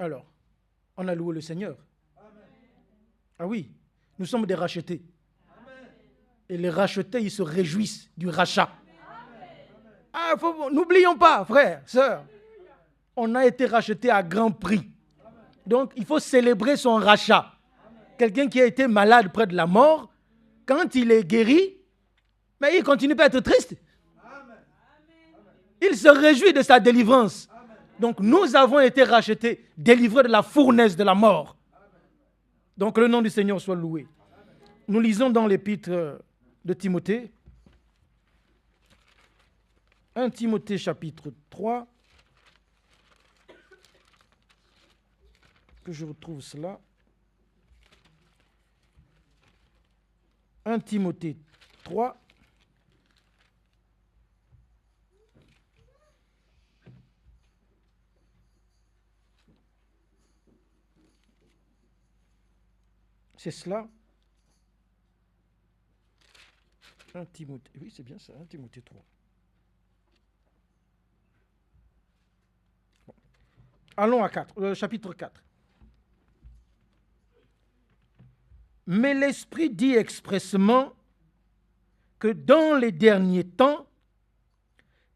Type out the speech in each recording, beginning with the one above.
Alors, on a loué le Seigneur. Ah oui, nous sommes des rachetés. Et les rachetés, ils se réjouissent du rachat. Ah, n'oublions pas, frères, sœurs, on a été rachetés à grand prix. Donc, il faut célébrer son rachat. Quelqu'un qui a été malade près de la mort, quand il est guéri, mais il continue pas à être triste. Il se réjouit de sa délivrance. Donc, nous avons été rachetés, délivrés de la fournaise de la mort. Donc, le nom du Seigneur soit loué. Nous lisons dans l'épître de Timothée, 1 Timothée chapitre 3, que je retrouve cela. 1 Timothée 3. C'est cela. 1 Timothée. Oui, c'est bien ça, 1 Timothée 3. Bon. Allons à chapitre 4. Mais l'Esprit dit expressément que dans les derniers temps,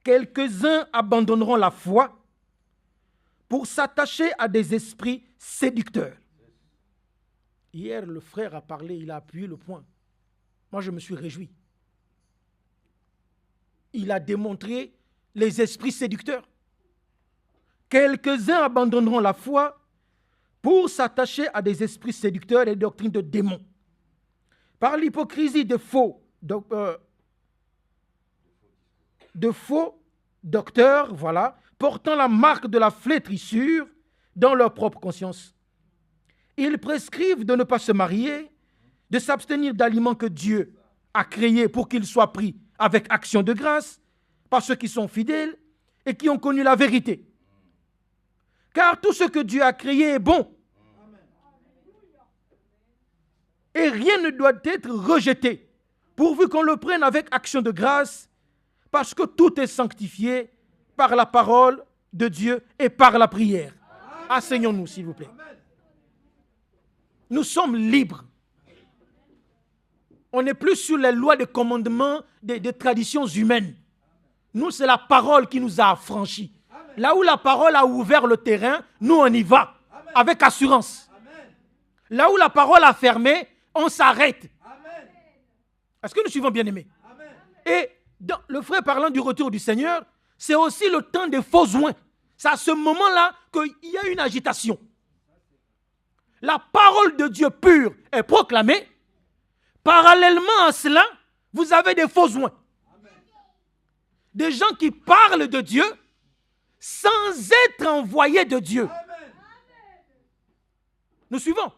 quelques-uns abandonneront la foi pour s'attacher à des esprits séducteurs. Hier, le frère a parlé, il a appuyé le point. Moi, je me suis réjoui. Il a démontré les esprits séducteurs. Quelques-uns abandonneront la foi pour s'attacher à des esprits séducteurs et des doctrines de démons. Par l'hypocrisie de faux docteurs, voilà, portant la marque de la flétrissure dans leur propre conscience. Ils prescrivent de ne pas se marier, de s'abstenir d'aliments que Dieu a créés pour qu'ils soient pris avec action de grâce par ceux qui sont fidèles et qui ont connu la vérité. Car tout ce que Dieu a créé est bon. Et rien ne doit être rejeté, pourvu qu'on le prenne avec action de grâce, parce que tout est sanctifié par la parole de Dieu et par la prière. Asseyons-nous, s'il vous plaît. Nous sommes libres. On n'est plus sur les lois de commandement des traditions humaines. Nous, c'est la parole qui nous a affranchis. Là où la parole a ouvert le terrain, nous, on y va, avec assurance. Là où la parole a fermé, on s'arrête. Est-ce que nous suivons, bien-aimés? Et le frère parlant du retour du Seigneur, c'est aussi le temps des faux oints. C'est à ce moment-là qu'il y a une agitation. La parole de Dieu pure est proclamée. Parallèlement à cela, vous avez des faux oints. Des gens qui parlent de Dieu sans être envoyés de Dieu. Nous suivons.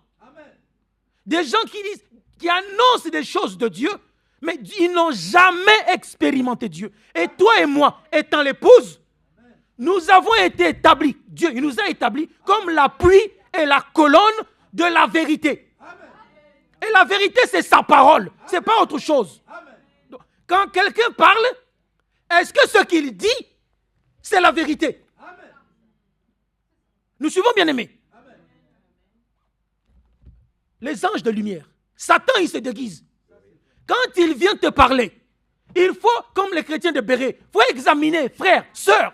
Des gens qui annoncent des choses de Dieu, mais ils n'ont jamais expérimenté Dieu. Et toi et moi, étant l'épouse, nous avons été établis, Dieu il nous a établis comme l'appui et la colonne de la vérité. Et la vérité, c'est sa parole, ce n'est pas autre chose. Donc, quand quelqu'un parle, est-ce que ce qu'il dit, c'est la vérité? Nous suivons, bien-aimés. Les anges de lumière, Satan, il se déguise. Quand il vient te parler, il faut, comme les chrétiens de Béret, il faut examiner, frère, sœur.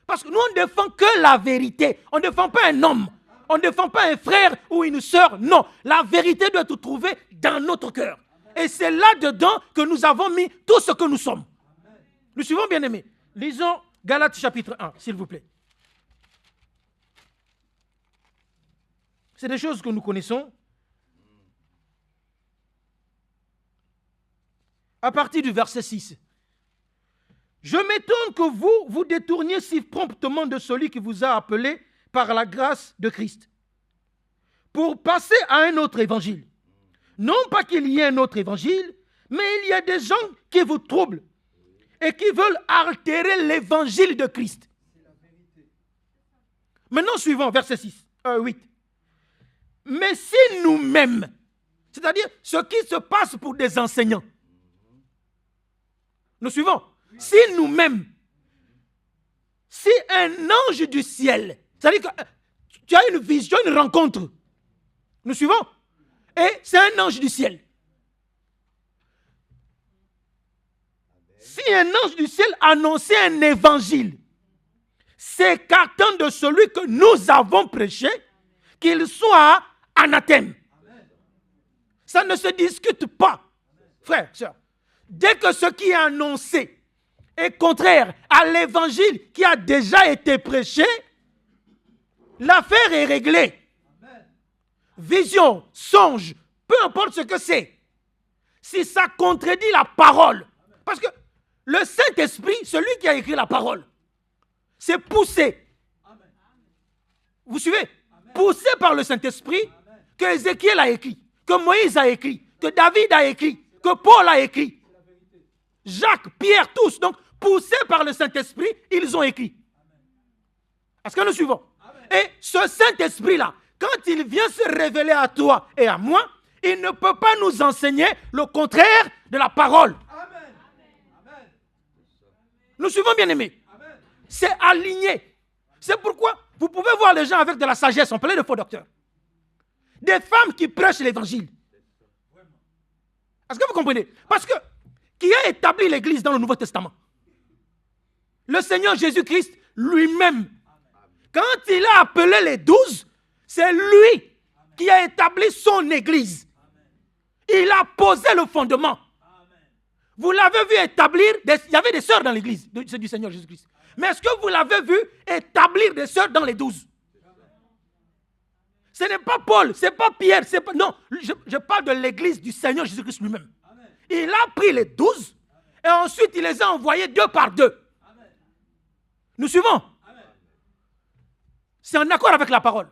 Parce que nous, on ne défend que la vérité. On ne défend pas un homme. On ne défend pas un frère ou une sœur. Non, la vérité doit être trouvée dans notre cœur. Et c'est là-dedans que nous avons mis tout ce que nous sommes. Nous suivons, bien-aimés. Lisons Galates chapitre 1, s'il vous plaît. C'est des choses que nous connaissons. À partir du verset 6. Je m'étonne que vous vous détourniez si promptement de celui qui vous a appelé par la grâce de Christ, pour passer à un autre évangile. Non pas qu'il y ait un autre évangile, mais il y a des gens qui vous troublent et qui veulent altérer l'évangile de Christ. Maintenant, suivons, verset 8. Mais si nous-mêmes, c'est-à-dire ce qui se passe pour des enseignants, nous suivons, si nous-mêmes, si un ange du ciel, c'est-à-dire que tu as une vision, une rencontre. Nous suivons? Et c'est un ange du ciel. Si un ange du ciel annonçait un évangile, s'écartant de celui que nous avons prêché, qu'il soit anathème. Ça ne se discute pas, frère, sœur. Dès que ce qui est annoncé est contraire à l'évangile qui a déjà été prêché, l'affaire est réglée. Vision, songe, peu importe ce que c'est. Si ça contredit la parole, parce que le Saint-Esprit, celui qui a écrit la parole, c'est poussé. Vous suivez? Poussé par le Saint-Esprit, que Ézéchiel a écrit, que Moïse a écrit, que David a écrit, que Paul a écrit. Jacques, Pierre, tous. Donc, poussés par le Saint-Esprit, ils ont écrit. Est-ce que nous suivons? Et ce Saint-Esprit-là, quand il vient se révéler à toi et à moi, il ne peut pas nous enseigner le contraire de la parole. Nous suivons, bien-aimés. C'est aligné. C'est pourquoi vous pouvez voir les gens avec de la sagesse. On parlait de faux docteurs. Des femmes qui prêchent l'évangile. Est-ce que vous comprenez? Parce que qui a établi l'église dans le Nouveau Testament? Le Seigneur Jésus-Christ lui-même. Quand il a appelé les 12, c'est lui qui a établi son église. Il a posé le fondement. Vous l'avez vu établir, il y avait des sœurs dans l'église du Seigneur Jésus-Christ. Mais est-ce que vous l'avez vu établir des sœurs dans les 12? Ce n'est pas Paul, ce n'est pas Pierre, non, je parle de l'église du Seigneur Jésus-Christ lui-même. Il a pris les 12 et ensuite il les a envoyés 2 par 2. Nous suivons? C'est en accord avec la parole.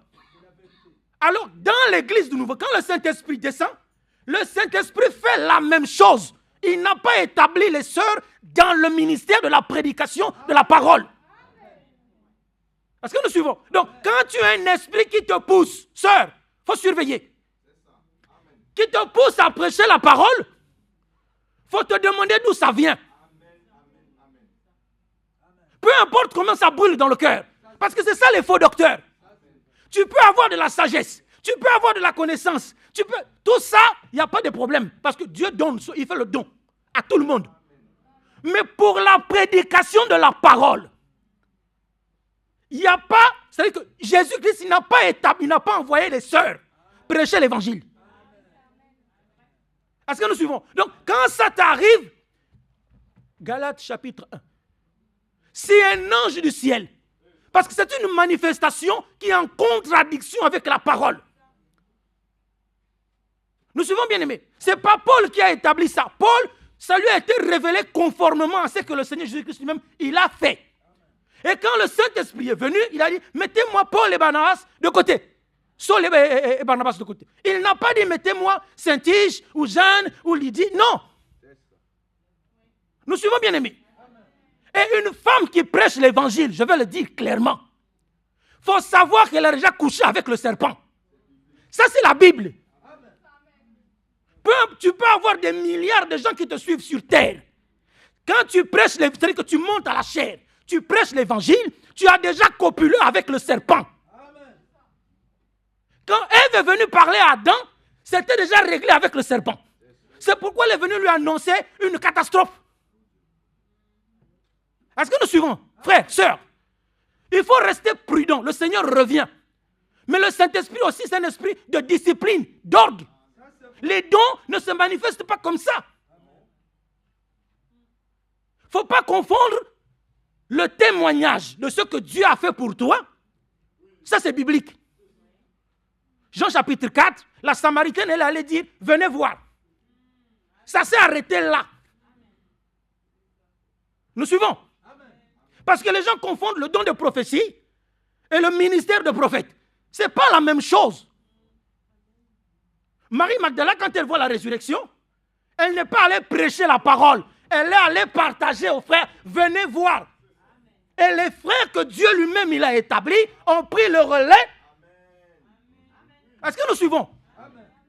Alors, dans l'église du Nouveau, quand le Saint-Esprit descend, le Saint-Esprit fait la même chose. Il n'a pas établi les sœurs dans le ministère de la prédication de la parole. Est-ce que nous suivons? Donc, quand tu as un esprit qui te pousse, sœur, il faut surveiller. Qui te pousse à prêcher la parole, il faut te demander d'où ça vient. Peu importe comment ça brûle dans le cœur. Parce que c'est ça les faux docteurs. Tu peux avoir de la sagesse, tu peux avoir de la connaissance, tout ça, il n'y a pas de problème. Parce que Dieu donne, il fait le don à tout le monde. Mais pour la prédication de la parole, il n'y a pas, c'est-à-dire que Jésus-Christ, il n'a pas envoyé les sœurs prêcher l'évangile. Est-ce que nous suivons? Donc, quand ça t'arrive, Galates chapitre 1, c'est un ange du ciel. Parce que c'est une manifestation qui est en contradiction avec la parole. Nous suivons, bien aimés. Ce n'est pas Paul qui a établi ça. Paul, ça lui a été révélé conformément à ce que le Seigneur Jésus-Christ lui-même, il a fait. Et quand le Saint-Esprit est venu, il a dit, mettez-moi Paul et Barnabas de côté. Saul et Barnabas de côté. Il n'a pas dit, mettez-moi Saint-Tige ou Jeanne ou Lydie. Non. Nous suivons, bien aimés. Et une femme qui prêche l'évangile, je vais le dire clairement, il faut savoir qu'elle a déjà couché avec le serpent. Ça, c'est la Bible. Tu peux avoir des milliards de gens qui te suivent sur terre. Quand tu prêches, c'est-à-dire que tu montes à la chair, tu prêches l'évangile, tu as déjà copulé avec le serpent. Quand Ève est venue parler à Adam, c'était déjà réglé avec le serpent. C'est pourquoi elle est venue lui annoncer une catastrophe. Est-ce que nous suivons? Frères, sœurs, il faut rester prudent. Le Seigneur revient. Mais le Saint-Esprit aussi, c'est un esprit de discipline, d'ordre. Les dons ne se manifestent pas comme ça. Il ne faut pas confondre le témoignage de ce que Dieu a fait pour toi. Ça, c'est biblique. Jean chapitre 4, la Samaritaine, elle allait dire, venez voir. Ça s'est arrêté là. Nous suivons. Parce que les gens confondent le don de prophétie et le ministère de prophète. Ce n'est pas la même chose. Marie Magdala, quand elle voit la résurrection, elle n'est pas allée prêcher la parole. Elle est allée partager aux frères, venez voir. Et les frères que Dieu lui-même il a établis ont pris le relais. Est-ce que nous suivons?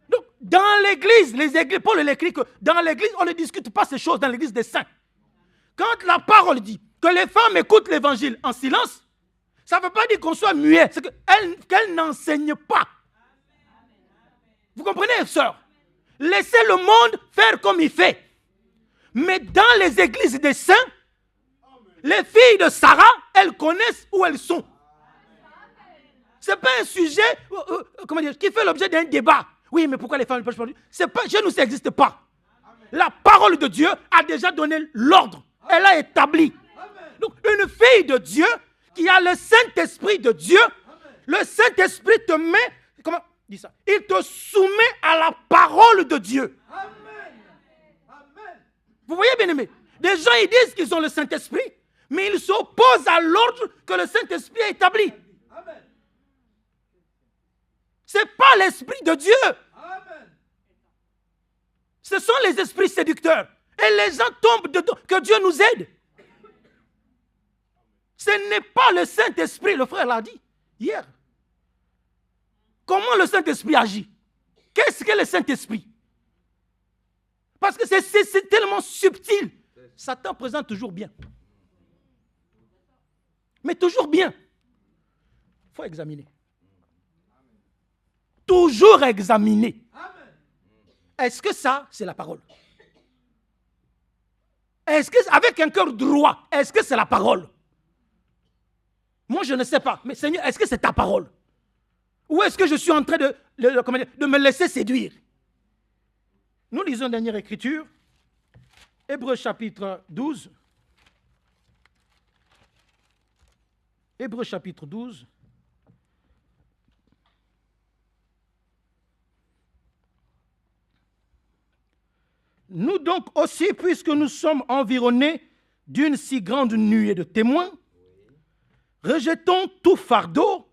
Donc, dans l'église, Paul l'écrit que dans l'église, on ne discute pas ces choses dans l'église des saints. Quand la parole dit que les femmes écoutent l'évangile en silence, Ça ne veut pas dire qu'on soit muet, c'est qu'elle n'enseigne pas. Vous comprenez, sœur? Laissez le monde faire comme il fait. Mais dans les églises des saints, les filles de Sarah, elles connaissent où elles sont. Ce n'est pas un sujet qui fait l'objet d'un débat. Oui, mais pourquoi les femmes ne peuvent pas? C'est pas, chez nous, ça n'existe pas. La parole de Dieu a déjà donné l'ordre. Elle a établi. Donc, une fille de Dieu qui a le Saint-Esprit de Dieu, le Saint-Esprit te met, comment dit ça? Il te soumet à la parole de Dieu. Vous voyez, bien aimé? Des gens, ils disent qu'ils ont le Saint-Esprit, mais ils s'opposent à l'ordre que le Saint-Esprit a établi. Ce n'est pas l'Esprit de Dieu. Ce sont les esprits séducteurs. Et les gens tombent dedans. Que Dieu nous aide. Ce n'est pas le Saint-Esprit. Le frère l'a dit hier. Comment le Saint-Esprit agit? Qu'est-ce que le Saint-Esprit? Parce que c'est tellement subtil. Satan présente toujours bien. Mais toujours bien. Il faut examiner. Toujours examiner. Est-ce que ça, c'est la parole? Est-ce que, avec un cœur droit, est-ce que c'est la parole? Moi, je ne sais pas. Mais Seigneur, est-ce que c'est ta parole? Ou est-ce que je suis en train de me laisser séduire? Nous lisons une dernière écriture. Hébreux chapitre 12. Hébreux chapitre 12. Nous donc aussi, puisque nous sommes environnés d'une si grande nuée de témoins, rejetons tout fardeau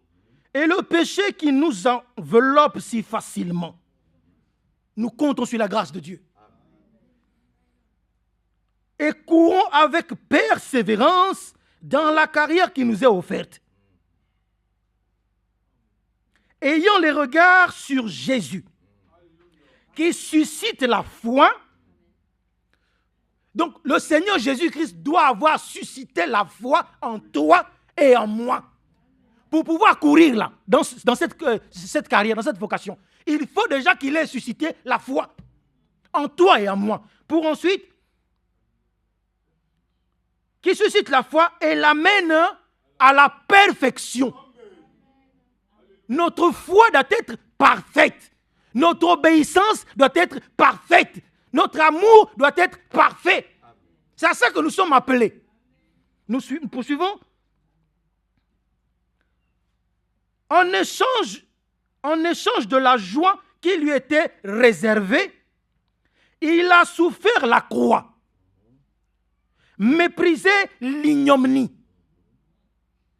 et le péché qui nous enveloppe si facilement. Nous comptons sur la grâce de Dieu. Et courons avec persévérance dans la carrière qui nous est offerte. Ayant les regards sur Jésus, qui suscite la foi. Donc, le Seigneur Jésus-Christ doit avoir suscité la foi en toi et en moi. Pour pouvoir courir là, dans cette carrière, dans cette vocation, il faut déjà qu'il ait suscité la foi en toi et en moi. Pour ensuite, qu'il suscite la foi et l'amène à la perfection. Notre foi doit être parfaite. Notre obéissance doit être parfaite. Notre amour doit être parfait. C'est à ça que nous sommes appelés. Nous poursuivons. En échange de la joie qui lui était réservée, il a souffert la croix, méprisé l'ignominie.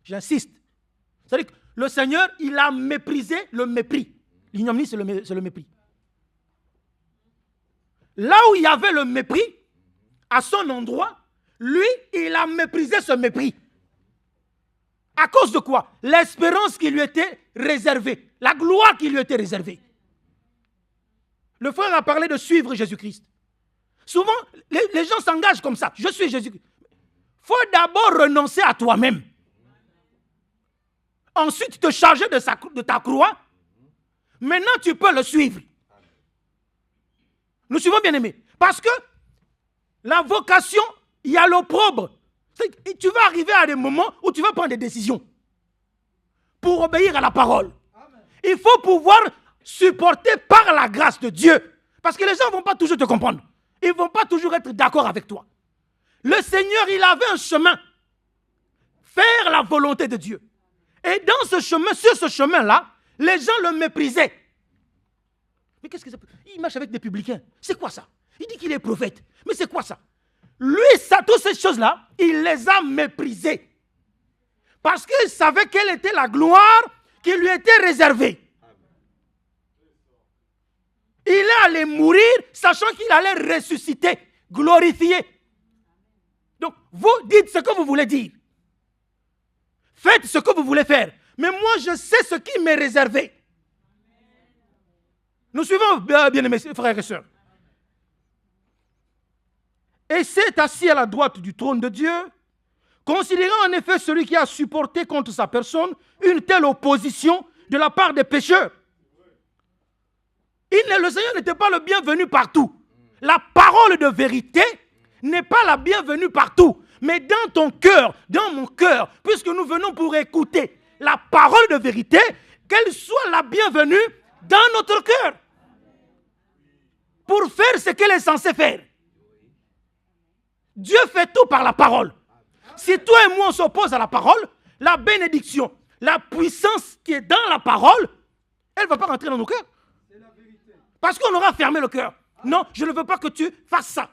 J'insiste. C'est-à-dire que le Seigneur, il a méprisé le mépris. L'ignominie, c'est le mépris. Là où il y avait le mépris, à son endroit, lui, il a méprisé ce mépris. À cause de quoi? L'espérance qui lui était réservée, la gloire qui lui était réservée. Le frère a parlé de suivre Jésus-Christ. Souvent, les gens s'engagent comme ça. Je suis Jésus-Christ. Il faut d'abord renoncer à toi-même. Ensuite, te charger de ta croix. Maintenant, tu peux le suivre. Nous suivons, bien aimés. Parce que la vocation, il y a l'opprobre. Tu vas arriver à des moments où tu vas prendre des décisions pour obéir à la parole. Il faut pouvoir supporter par la grâce de Dieu. Parce que les gens ne vont pas toujours te comprendre. Ils ne vont pas toujours être d'accord avec toi. Le Seigneur, il avait un chemin. Faire la volonté de Dieu. Et dans ce chemin, sur ce chemin-là, les gens le méprisaient. Mais qu'est-ce que c'est? Il marche avec des publicains. C'est quoi ça? Il dit qu'il est prophète. Mais c'est quoi ça? Lui, toutes ces choses-là, il les a méprisées. Parce qu'il savait quelle était la gloire qui lui était réservée. Il est allé mourir, sachant qu'il allait ressusciter, glorifier. Donc, vous dites ce que vous voulez dire. Faites ce que vous voulez faire. Mais moi, je sais ce qui m'est réservé. Nous suivons, bien-aimés frères et sœurs. Et s'est assis à la droite du trône de Dieu, Considérant en effet celui qui a supporté contre sa personne une telle opposition de la part des pécheurs. Le Seigneur n'était pas le bienvenu partout. La parole de vérité n'est pas la bienvenue partout. Mais dans ton cœur, dans mon cœur, puisque nous venons pour écouter la parole de vérité, qu'elle soit la bienvenue dans notre cœur. Pour faire ce qu'elle est censée faire. Dieu fait tout par la parole. Si toi et moi on s'oppose à la parole, la bénédiction, la puissance qui est dans la parole, elle ne va pas rentrer dans nos cœurs. Parce qu'on aura fermé le cœur. Non, je ne veux pas que tu fasses ça.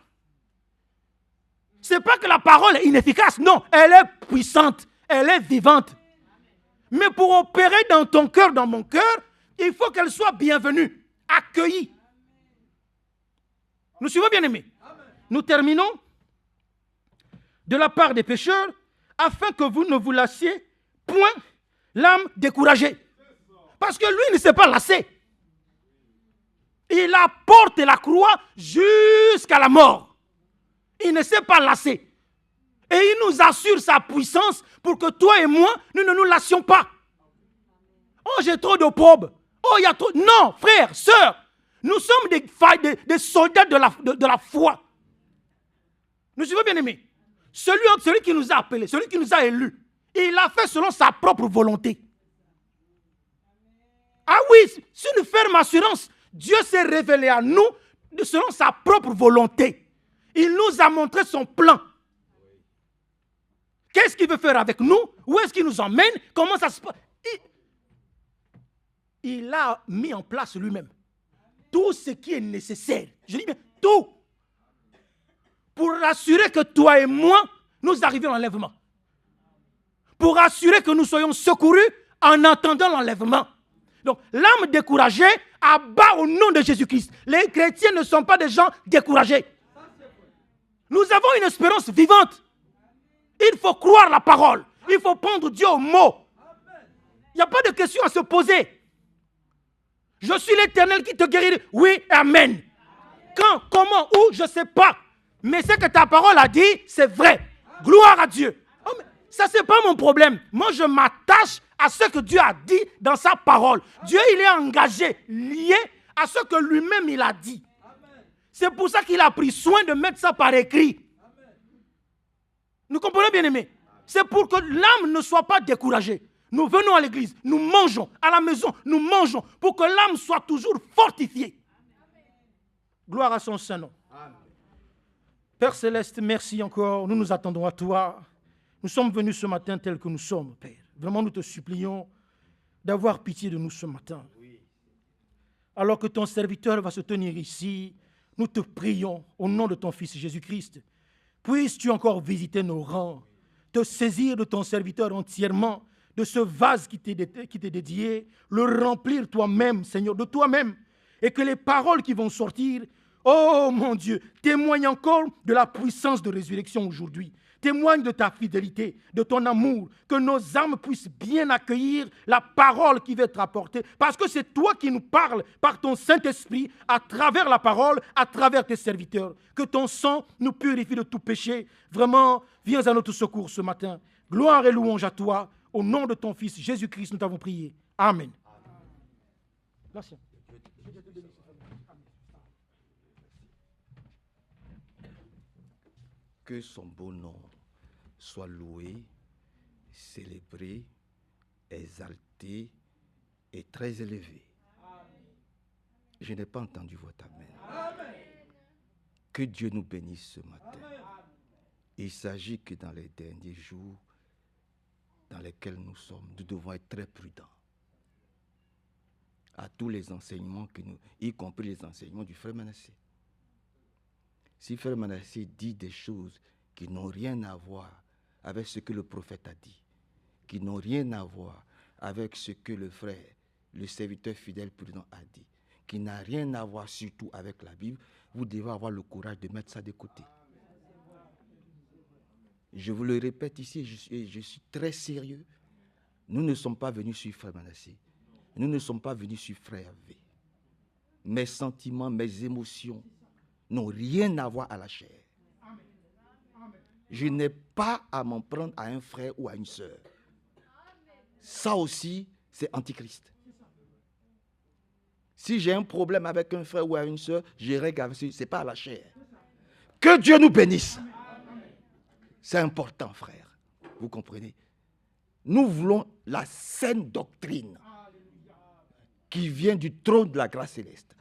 Ce n'est pas que la parole est inefficace. Non, elle est puissante. Elle est vivante. Mais pour opérer dans ton cœur, dans mon cœur, il faut qu'elle soit bienvenue, accueillie. Nous suivons, bien-aimés. Nous terminons. De la part des pécheurs, afin que vous ne vous lassiez point l'âme découragée. Parce que lui ne s'est pas lassé. Il apporte la croix jusqu'à la mort. Il ne s'est pas lassé. Et il nous assure sa puissance pour que toi et moi, nous ne nous lassions pas. Oh, j'ai trop de pauvres. Oh, il y a trop... Non, frères, sœurs, nous sommes des soldats de la foi. Nous suivons, bien-aimés. Celui qui nous a appelés, celui qui nous a élus, il l'a fait selon sa propre volonté. Ah oui, c'est une ferme assurance. Dieu s'est révélé à nous selon sa propre volonté. Il nous a montré son plan. Qu'est-ce qu'il veut faire avec nous? Où est-ce qu'il nous emmène? Comment ça se passe? Il a mis en place lui-même tout ce qui est nécessaire. Je dis bien tout. Pour assurer que toi et moi, nous arrivions à l'enlèvement. Pour assurer que nous soyons secourus en attendant l'enlèvement. Donc, l'âme découragée abat au nom de Jésus-Christ. Les chrétiens ne sont pas des gens découragés. Nous avons une espérance vivante. Il faut croire la parole. Il faut prendre Dieu au mot. Il n'y a pas de question à se poser. Je suis l'Éternel qui te guérit. Oui, amen. Quand, comment, où, je ne sais pas. Mais ce que ta parole a dit, c'est vrai. Gloire à Dieu. Oh, mais ça, ce n'est pas mon problème. Moi, je m'attache à ce que Dieu a dit dans sa parole. Dieu, il est engagé, lié à ce que lui-même, il a dit. C'est pour ça qu'il a pris soin de mettre ça par écrit. Nous comprenons, bien aimés. C'est pour que l'âme ne soit pas découragée. Nous venons à l'église, nous mangeons. À la maison, nous mangeons. Pour que l'âme soit toujours fortifiée. Gloire à son Saint-Nom. Père Céleste, merci encore. Nous nous attendons à toi. Nous sommes venus ce matin tels que nous sommes, Père. Vraiment, nous te supplions d'avoir pitié de nous ce matin. Alors que ton serviteur va se tenir ici, nous te prions au nom de ton Fils Jésus-Christ. Puisses-tu encore visiter nos rangs, te saisir de ton serviteur entièrement, de ce vase qui t'est dédié, le remplir toi-même, Seigneur, de toi-même, et que les paroles qui vont sortir, oh mon Dieu, témoignent encore de la puissance de résurrection aujourd'hui. Témoigne de ta fidélité, de ton amour, que nos âmes puissent bien accueillir la parole qui va être apportée. Parce que c'est toi qui nous parles par ton Saint-Esprit, à travers la parole, à travers tes serviteurs. Que ton sang nous purifie de tout péché. Vraiment, viens à notre secours ce matin. Gloire et louange à toi. Au nom de ton Fils Jésus-Christ, nous t'avons prié. Amen. Merci. Que son beau nom soit loué, célébré, exalté et très élevé. Je n'ai pas entendu votre amen. Que Dieu nous bénisse ce matin. Il s'agit que dans les derniers jours dans lesquels nous sommes, nous devons être très prudents. À tous les enseignements que nous, y compris les enseignements du frère Manassé. Si frère Manassé dit des choses qui n'ont rien à voir avec ce que le prophète a dit, qui n'ont rien à voir avec ce que le frère, le serviteur fidèle prudent a dit, qui n'a rien à voir surtout avec la Bible, vous devez avoir le courage de mettre ça de côté. Je vous le répète ici, je suis très sérieux. Nous ne sommes pas venus sur frère Manassé. Nous ne sommes pas venus sur frère V. Mes sentiments, mes émotions n'ont rien à voir à la chair. je n'ai pas à m'en prendre à un frère ou à une sœur. Ça aussi, c'est antichrist. Si j'ai un problème avec un frère ou avec une sœur, je règle avec ce n'est pas à la chair. Que Dieu nous bénisse. C'est important, frère. Vous comprenez? Nous voulons la saine doctrine qui vient du trône de la grâce céleste.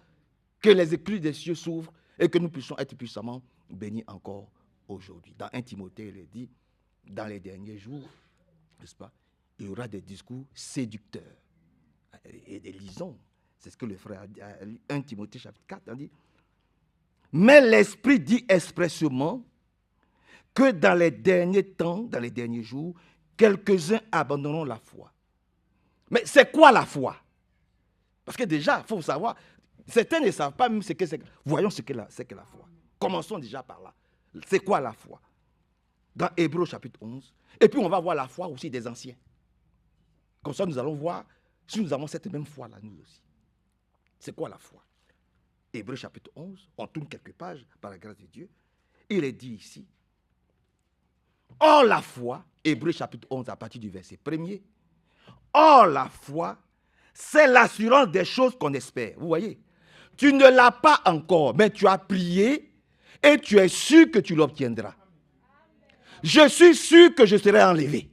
Que les écluses des cieux s'ouvrent et que nous puissions être puissamment bénis encore aujourd'hui. Dans 1 Timothée, il est dit, dans les derniers jours, n'est-ce pas, il y aura des discours séducteurs. Et des lisons. C'est ce que le frère a dit, 1 Timothée chapitre 4 a dit. Mais l'Esprit dit expressément que dans les derniers temps, dans les derniers jours, quelques-uns abandonneront la foi. Mais c'est quoi la foi? Parce que déjà, il faut savoir, certains ne savent pas même ce que c'est. Voyons ce que c'est la foi. Commençons déjà par là. C'est quoi la foi? Dans Hébreux chapitre 11. Et puis on va voir la foi aussi des anciens. Comme ça, nous allons voir si nous avons cette même foi-là, nous aussi. C'est quoi la foi? Hébreux chapitre 11, on tourne quelques pages par la grâce de Dieu. Il est dit ici. Or la foi, Hébreux chapitre 11 à partir du verset 1er. Or la foi, c'est l'assurance des choses qu'on espère. Vous voyez? Tu ne l'as pas encore, mais tu as prié et tu es sûr que tu l'obtiendras. Je suis sûr que je serai enlevé.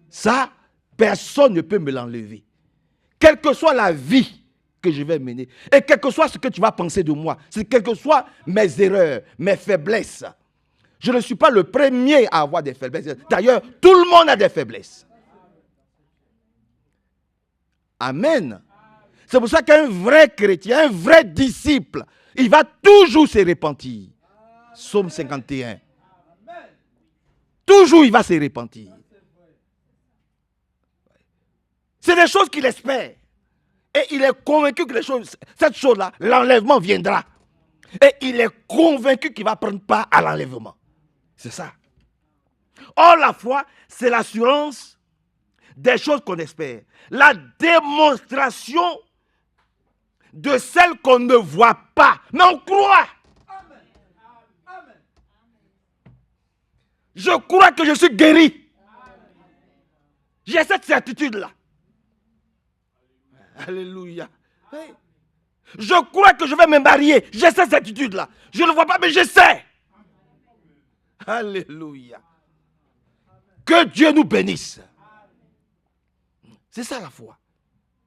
Ça, personne ne peut me l'enlever. Quelle que soit la vie que je vais mener, et quel que soit ce que tu vas penser de moi, quelles que soient mes erreurs, mes faiblesses, je ne suis pas le premier à avoir des faiblesses. D'ailleurs, tout le monde a des faiblesses. Amen. C'est pour ça qu'un vrai chrétien, un vrai disciple, il va toujours se repentir. Psaume 51. Toujours il va se repentir. C'est des choses qu'il espère. Et il est convaincu que cette chose-là, l'enlèvement viendra. Et il est convaincu qu'il va prendre part à l'enlèvement. C'est ça. Or, la foi, c'est l'assurance des choses qu'on espère. La démonstration de celles qu'on ne voit pas, mais on croit. Je crois que je suis guéri. J'ai cette certitude-là. Alléluia. Hey. Je crois que je vais me marier. J'ai cette certitude-là. Je ne vois pas, mais je sais. Alléluia. Que Dieu nous bénisse. C'est ça la foi.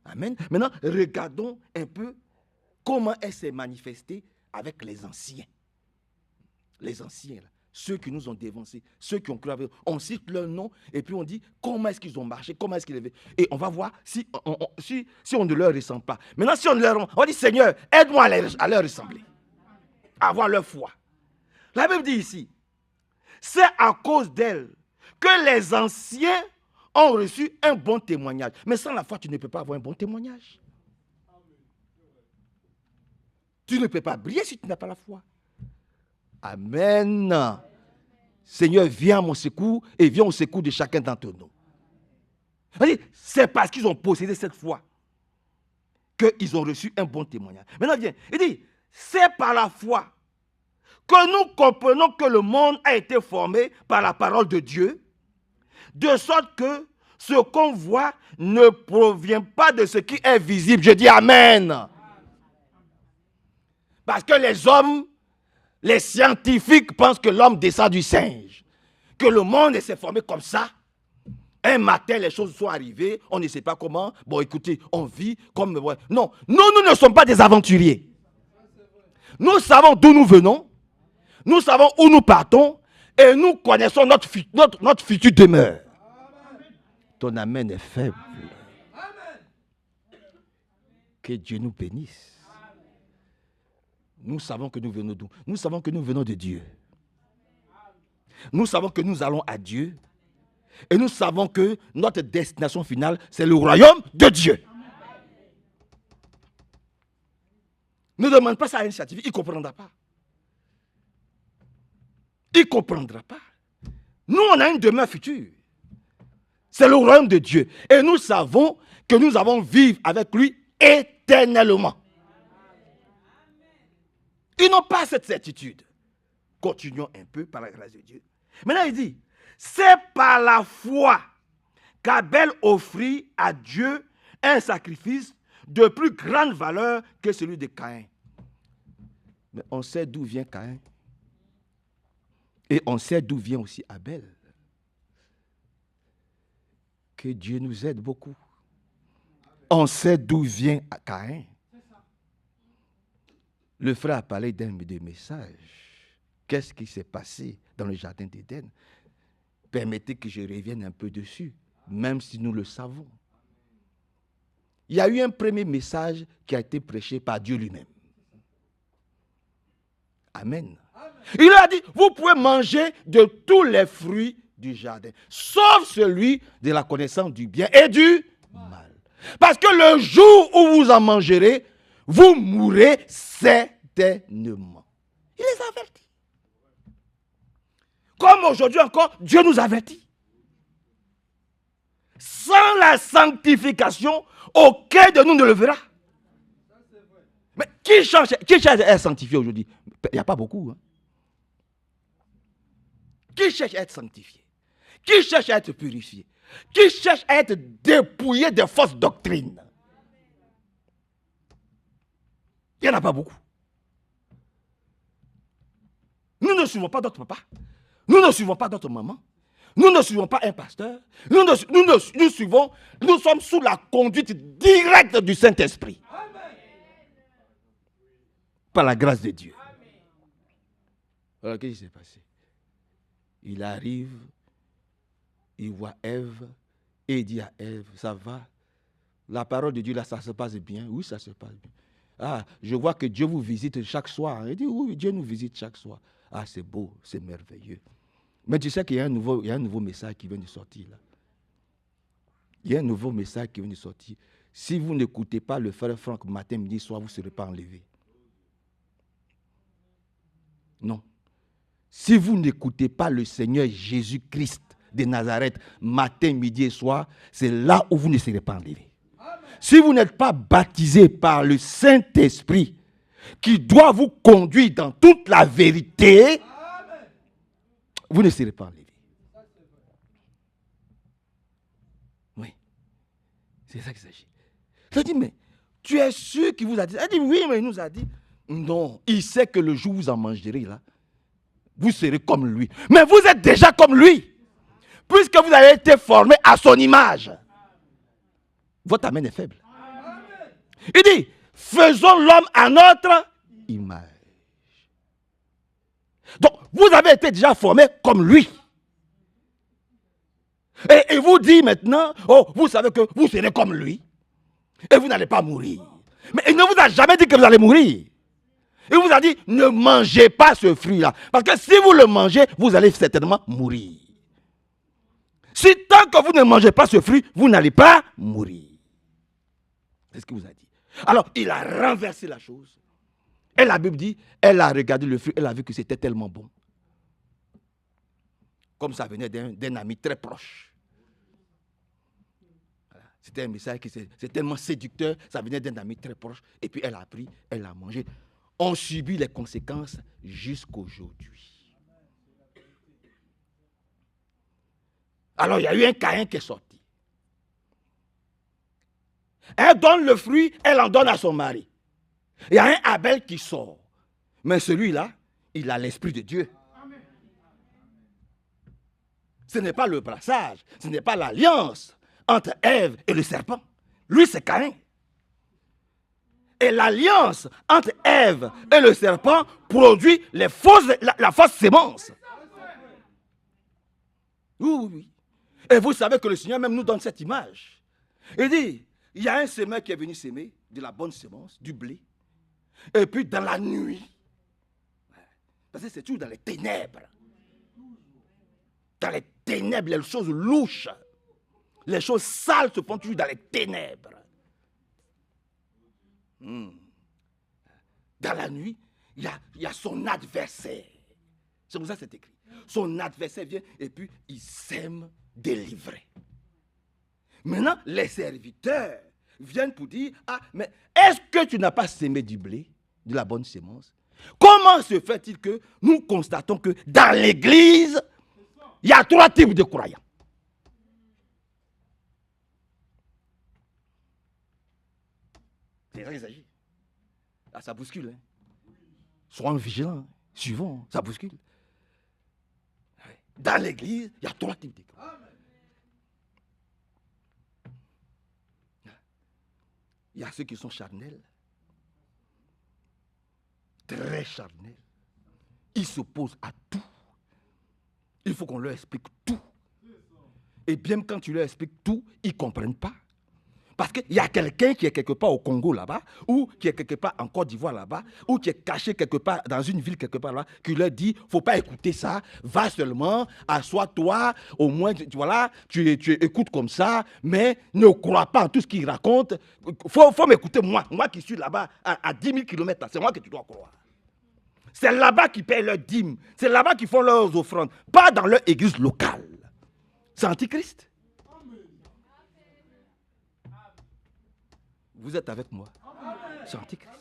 Amen. Maintenant, regardons un peu comment elle s'est manifestée avec les anciens. Les anciens, là. Ceux qui nous ont dévancés, ceux qui ont cru avec eux. On cite leur nom et puis on dit comment est-ce qu'ils ont marché, comment est-ce qu'ils avaient. Et on va voir si on ne leur ressemble pas. Maintenant, si on leur on dit Seigneur, aide-moi à leur ressembler, à avoir leur foi. La Bible dit ici, c'est à cause d'elle que les anciens ont reçu un bon témoignage. Mais sans la foi, tu ne peux pas avoir un bon témoignage. Tu ne peux pas briller si tu n'as pas la foi. Amen. Seigneur, viens à mon secours et viens au secours de chacun d'entre nous. C'est parce qu'ils ont possédé cette foi qu'ils ont reçu un bon témoignage. Maintenant, viens. Il dit, c'est par la foi que nous comprenons que le monde a été formé par la parole de Dieu, de sorte que ce qu'on voit ne provient pas de ce qui est visible. Je dis Amen. Parce que les hommes, les scientifiques pensent que l'homme descend du singe, que le monde s'est formé comme ça. Un matin, les choses sont arrivées, on ne sait pas comment. Bon, écoutez, on vit comme... Ouais. Non, nous ne sommes pas des aventuriers. Nous savons d'où nous venons, nous savons où nous partons, et nous connaissons notre future demeure. Ton amen est faible. Que Dieu nous bénisse. Nous savons que nous venons d'où? Nous savons que nous venons de Dieu. Nous savons que nous allons à Dieu. Et nous savons que notre destination finale, c'est le royaume de Dieu. Ne demande pas ça à un scientifique, il ne comprendra pas. Il ne comprendra pas. Nous, on a une demeure future. C'est le royaume de Dieu. Et nous savons que nous allons vivre avec lui éternellement. Ils n'ont pas cette certitude. continuons un peu par la grâce de Dieu. Maintenant, il dit, c'est par la foi qu'Abel offrit à Dieu un sacrifice de plus grande valeur que celui de Caïn. Mais on sait d'où vient Caïn. Et on sait d'où vient aussi Abel. Que Dieu nous aide beaucoup. On sait d'où vient Caïn. Le frère a parlé d'un des messages. Qu'est-ce qui s'est passé dans le jardin d'Éden? Permettez que je revienne un peu dessus, même si nous le savons. Il y a eu un premier message qui a été prêché par Dieu lui-même. Amen. Il a dit, vous pouvez manger de tous les fruits du jardin, sauf celui de la connaissance du bien et du mal. Parce que le jour où vous en mangerez, vous mourrez certainement. Il les avertit. Comme aujourd'hui encore, Dieu nous avertit. Sans la sanctification, aucun de nous ne le verra. Mais qui cherche à être sanctifié aujourd'hui? Il n'y a pas beaucoup. Hein? Qui cherche à être sanctifié? Qui cherche à être purifié? Qui cherche à être dépouillé de fausses doctrines? Il n'y en a pas beaucoup. Nous ne suivons pas d'autres papas. Nous ne suivons pas d'autres mamans. Nous ne suivons pas un pasteur. Nous sommes sous la conduite directe du Saint-Esprit. Par la grâce de Dieu. Alors, qu'est-ce qui s'est passé? Il arrive, il voit Ève, et il dit à Ève, ça va? La parole de Dieu, là, ça se passe bien? Oui, ça se passe bien. Ah, je vois que Dieu vous visite chaque soir. Il dit, oui, Dieu nous visite chaque soir. Ah, c'est beau, c'est merveilleux. Mais tu sais qu'il y a un nouveau message qui vient de sortir, là. Il y a un nouveau message qui vient de sortir. Si vous n'écoutez pas le frère Franck matin, midi, soir, vous ne serez pas enlevé. Non. Si vous n'écoutez pas le Seigneur Jésus-Christ de Nazareth matin, midi et soir, c'est là où vous ne serez pas enlevé. Si vous n'êtes pas baptisé par le Saint-Esprit qui doit vous conduire dans toute la vérité, vous ne serez pas enlevé. Oui. C'est ça qu'il s'agit. Je dis, mais tu es sûr qu'il vous a dit? Elle dit, oui, mais il nous a dit. Non, il sait que le jour où vous en mangerez, là, vous serez comme lui. Mais vous êtes déjà comme lui. Puisque vous avez été formé à son image. Votre amen est faible. Il dit, faisons l'homme à notre image. Donc, vous avez été déjà formé comme lui. Et il vous dit maintenant, oh, vous savez que vous serez comme lui. Et vous n'allez pas mourir. Mais il ne vous a jamais dit que vous allez mourir. Il vous a dit, ne mangez pas ce fruit-là. Parce que si vous le mangez, vous allez certainement mourir. Si tant que vous ne mangez pas ce fruit, vous n'allez pas mourir. C'est ce qu'il vous a dit. Alors, il a renversé la chose. Et la Bible dit, elle a regardé le fruit, elle a vu que c'était tellement bon. Comme ça venait d'un ami très proche. Voilà. C'était un message qui c'est tellement séducteur, ça venait d'un ami très proche. Et puis elle a pris, elle a mangé. On subit les conséquences jusqu'aujourd'hui. Alors, il y a eu un Caïn qui est sorti. Elle donne le fruit, elle en donne à son mari. Il y a un Abel qui sort. Mais celui-là, il a l'Esprit de Dieu. Ce n'est pas le brassage, ce n'est pas l'alliance entre Ève et le serpent. Lui, c'est Caïn. Et l'alliance entre Ève et le serpent produit la fausse sémence. Oui. Et vous savez que le Seigneur même nous donne cette image. Il dit, il y a un semeur qui est venu s'aimer de la bonne sémence, du blé. Et puis dans la nuit, parce que c'est toujours dans les ténèbres. Dans les ténèbres, les choses louches, les choses sales se font toujours dans les ténèbres. Dans la nuit, il y a son adversaire. C'est comme ça que c'est écrit. Son adversaire vient et puis il sème délivré. Maintenant, les serviteurs viennent pour dire, ah, mais est-ce que tu n'as pas sémé du blé, de la bonne sémence? Comment se fait-il que nous constatons que dans l'église, il y a 3 types de croyants? C'est ça qu'il s'agit. Là, ça bouscule. Hein. Soyons vigilants, suivons, ça bouscule. Dans l'église, il y a 3 types de croyants. Il y a ceux qui sont charnels, très charnels. Ils s'opposent à tout. Il faut qu'on leur explique tout. Et bien quand tu leur expliques tout, ils ne comprennent pas. Parce qu'il y a quelqu'un qui est quelque part au Congo là-bas, ou qui est quelque part en Côte d'Ivoire là-bas, ou qui est caché quelque part dans une ville quelque part là-bas, qui leur dit, il ne faut pas écouter ça, va seulement, assois-toi, au moins, voilà, tu écoutes comme ça, mais ne crois pas en tout ce qu'il raconte. Faut m'écouter moi qui suis là-bas à 10 000 km, c'est moi que tu dois croire. C'est là-bas qu'ils payent leurs dîmes, c'est là-bas qu'ils font leurs offrandes, pas dans leur église locale. C'est antichrist. Vous êtes avec moi. C'est antichrist.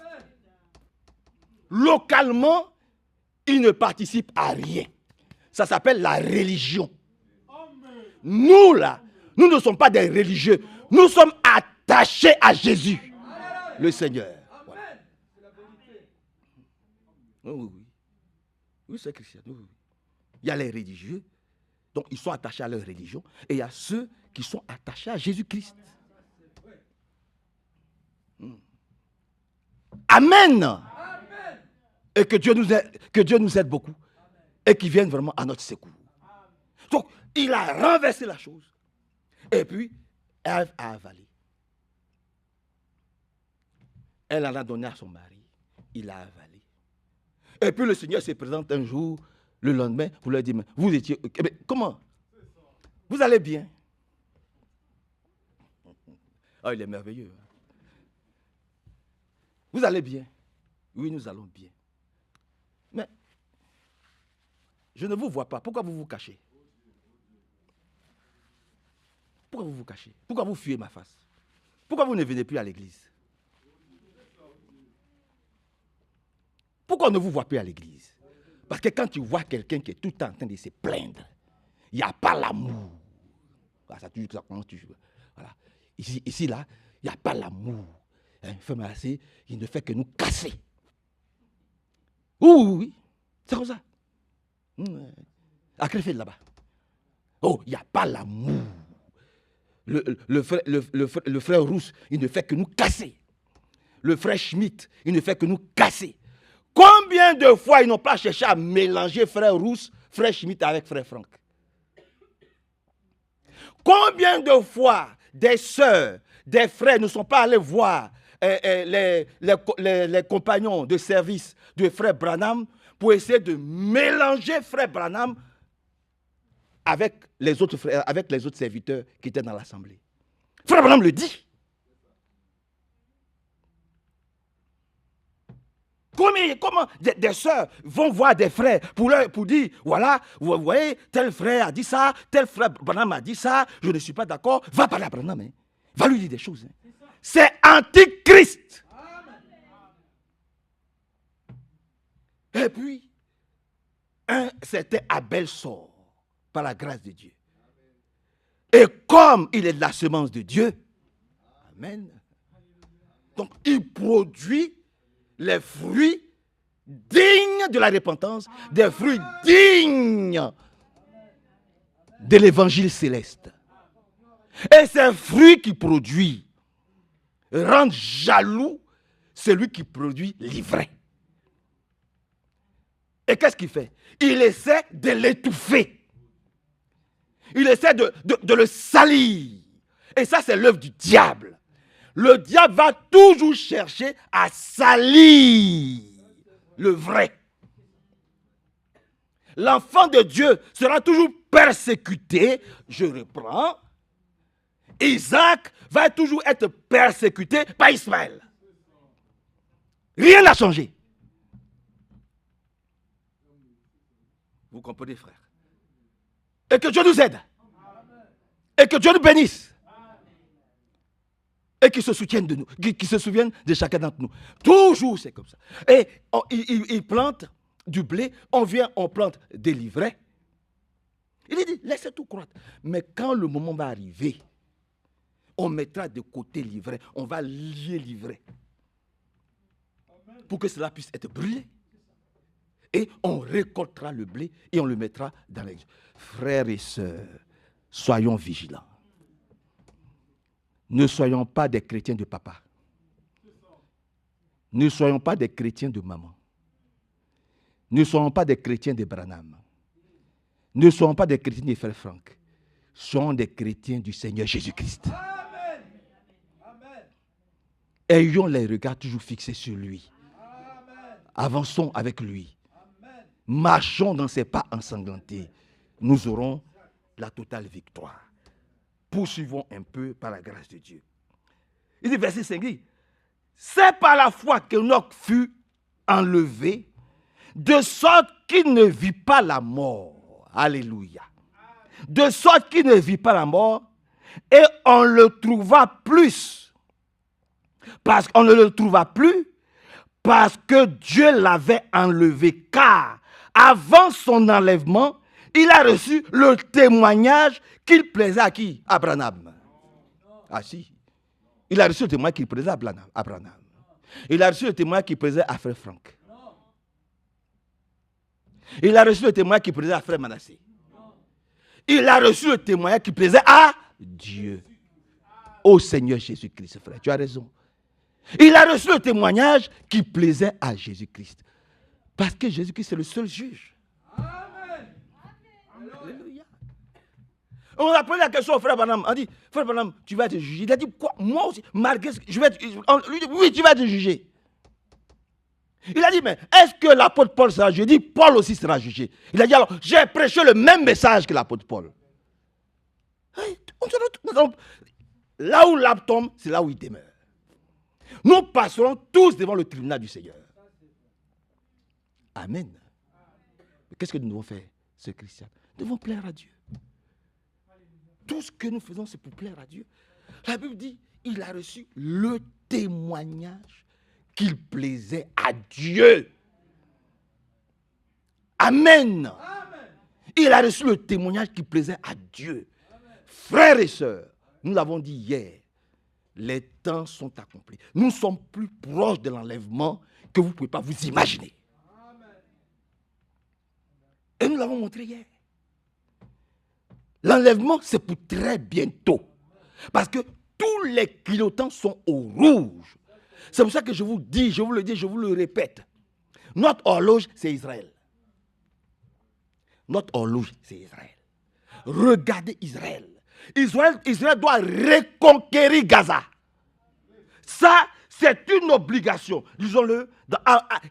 Localement, ils ne participent à rien. Ça s'appelle la religion. Nous, là, nous ne sommes pas des religieux. Nous sommes attachés à Jésus, le Seigneur. Voilà. Oui. Oui, c'est chrétien. Oui. Il y a les religieux, donc ils sont attachés à leur religion, et il y a ceux qui sont attachés à Jésus-Christ. Amen. Et que Dieu nous aide beaucoup. Et qu'il vienne vraiment à notre secours. Donc, il a renversé la chose. Et puis, Ève a avalé. Elle en a donné à son mari. Il a avalé. Et puis, le Seigneur se présente un jour, le lendemain, pour leur dire, vous étiez... Mais comment? Vous allez bien? Ah, il est merveilleux. Vous allez bien? Oui, nous allons bien. Mais, je ne vous vois pas. Pourquoi vous vous cachez? Pourquoi vous vous cachez? Pourquoi vous fuyez ma face? Pourquoi vous ne venez plus à l'église? Pourquoi on ne vous voit plus à l'église? Parce que quand tu vois quelqu'un qui est tout le temps en train de se plaindre, il n'y a pas l'amour. Voilà, voilà. Ici, là, il n'y a pas l'amour. Un femme assez, il ne fait que nous casser. Oui. C'est comme ça. À Krefeld là-bas. Oh, il n'y a pas l'amour. Le frère Rousse, il ne fait que nous casser. Le frère Schmitt, il ne fait que nous casser. Combien de fois ils n'ont pas cherché à mélanger frère Rousse, frère Schmitt avec frère Franck? Combien de fois des sœurs, des frères ne sont pas allés voir les compagnons de service de frère Branham pour essayer de mélanger frère Branham avec les autres frères, avec les autres serviteurs qui étaient dans l'assemblée. Frère Branham le dit. Comment des sœurs vont voir des frères pour dire, voilà, vous voyez, tel frère a dit ça, tel frère Branham a dit ça, je ne suis pas d'accord, va parler à Branham, hein. Va lui dire des choses. Hein. C'est antichrist. Et puis, c'était Abel sort par la grâce de Dieu. Et comme il est de la semence de Dieu, amen. Donc, il produit les fruits dignes de la repentance, des fruits dignes de l'évangile céleste. Et ces fruits qu'il produit rendent jaloux celui qui produit l'ivraie. Et qu'est-ce qu'il fait? Il essaie de l'étouffer. Il essaie de le salir. Et ça, c'est l'œuvre du diable. Le diable va toujours chercher à salir le vrai. L'enfant de Dieu sera toujours persécuté. Je reprends. Isaac va toujours être persécuté par Ismaël. Rien n'a changé. Vous comprenez, frère? Et que Dieu nous aide. Et que Dieu nous bénisse. et qui se soutiennent de nous, qui se souviennent de chacun d'entre nous. Toujours, c'est comme ça. Et ils plantent du blé, on vient, on plante des livrets. Il dit, laissez tout croître. Mais quand le moment va arriver, on mettra de côté l'ivraie, on va lier l'ivraie pour que cela puisse être brûlé. Et on récoltera le blé et on le mettra dans les... Frères et sœurs, soyons vigilants. Ne soyons pas des chrétiens de papa. Ne soyons pas des chrétiens de maman. Ne soyons pas des chrétiens de Branham. Ne soyons pas des chrétiens de frère Franck. Soyons des chrétiens du Seigneur Jésus-Christ. Amen. Ayons les regards toujours fixés sur lui. Amen. Avançons avec lui. Amen. Marchons dans ses pas ensanglantés. Nous aurons la totale victoire. Poursuivons un peu par la grâce de Dieu. Il dit, verset 5, c'est par la foi qu'Enoch fut enlevé, de sorte qu'il ne vit pas la mort. Alléluia. De sorte qu'il ne vit pas la mort, et on le trouva plus. Parce qu'on ne le trouva plus, parce que Dieu l'avait enlevé. Car avant son enlèvement, il a reçu le témoignage qu'il plaisait à qui? À Branham. Ah si. Il a reçu le témoignage qu'il plaisait à Branham. Il a reçu le témoignage qu'il plaisait à frère Franck. Il a reçu le témoignage qui plaisait à frère Manassé. Il a reçu le témoignage qui plaisait à Dieu. Au Seigneur Jésus-Christ, frère. Tu as raison. Il a reçu le témoignage qui plaisait à Jésus-Christ. Parce que Jésus-Christ est le seul juge. Amen. Alléluia. On a posé la question au frère Branham. On dit, frère Branham, tu vas être jugé. Il a dit, quoi? Moi aussi, malgré ce que je vais être... Lui dit, oui, tu vas être jugé. Il a dit, mais est-ce que l'apôtre Paul sera jugé? Il dit, Paul aussi sera jugé. Il a dit, alors, j'ai prêché le même message que l'apôtre Paul. Là où l'arbre tombe, c'est là où il demeure. Nous passerons tous devant le tribunal du Seigneur. Amen. Mais qu'est-ce que nous devons faire, ce Christian? Nous devons plaire à Dieu. Tout ce que nous faisons, c'est pour plaire à Dieu. La Bible dit, il a reçu le témoignage qu'il plaisait à Dieu. Amen. Amen. Il a reçu le témoignage qui plaisait à Dieu. Amen. Frères et sœurs, nous l'avons dit hier, les temps sont accomplis. Nous sommes plus proches de l'enlèvement que vous ne pouvez pas vous imaginer. Amen. Et nous l'avons montré hier. L'enlèvement, c'est pour très bientôt. Parce que tous les clignotants sont au rouge. C'est pour ça que je vous dis, je vous le dis, je vous le répète. Notre horloge, c'est Israël. Notre horloge, c'est Israël. Regardez Israël. Israël doit reconquérir Gaza. Ça, c'est une obligation. Disons-le,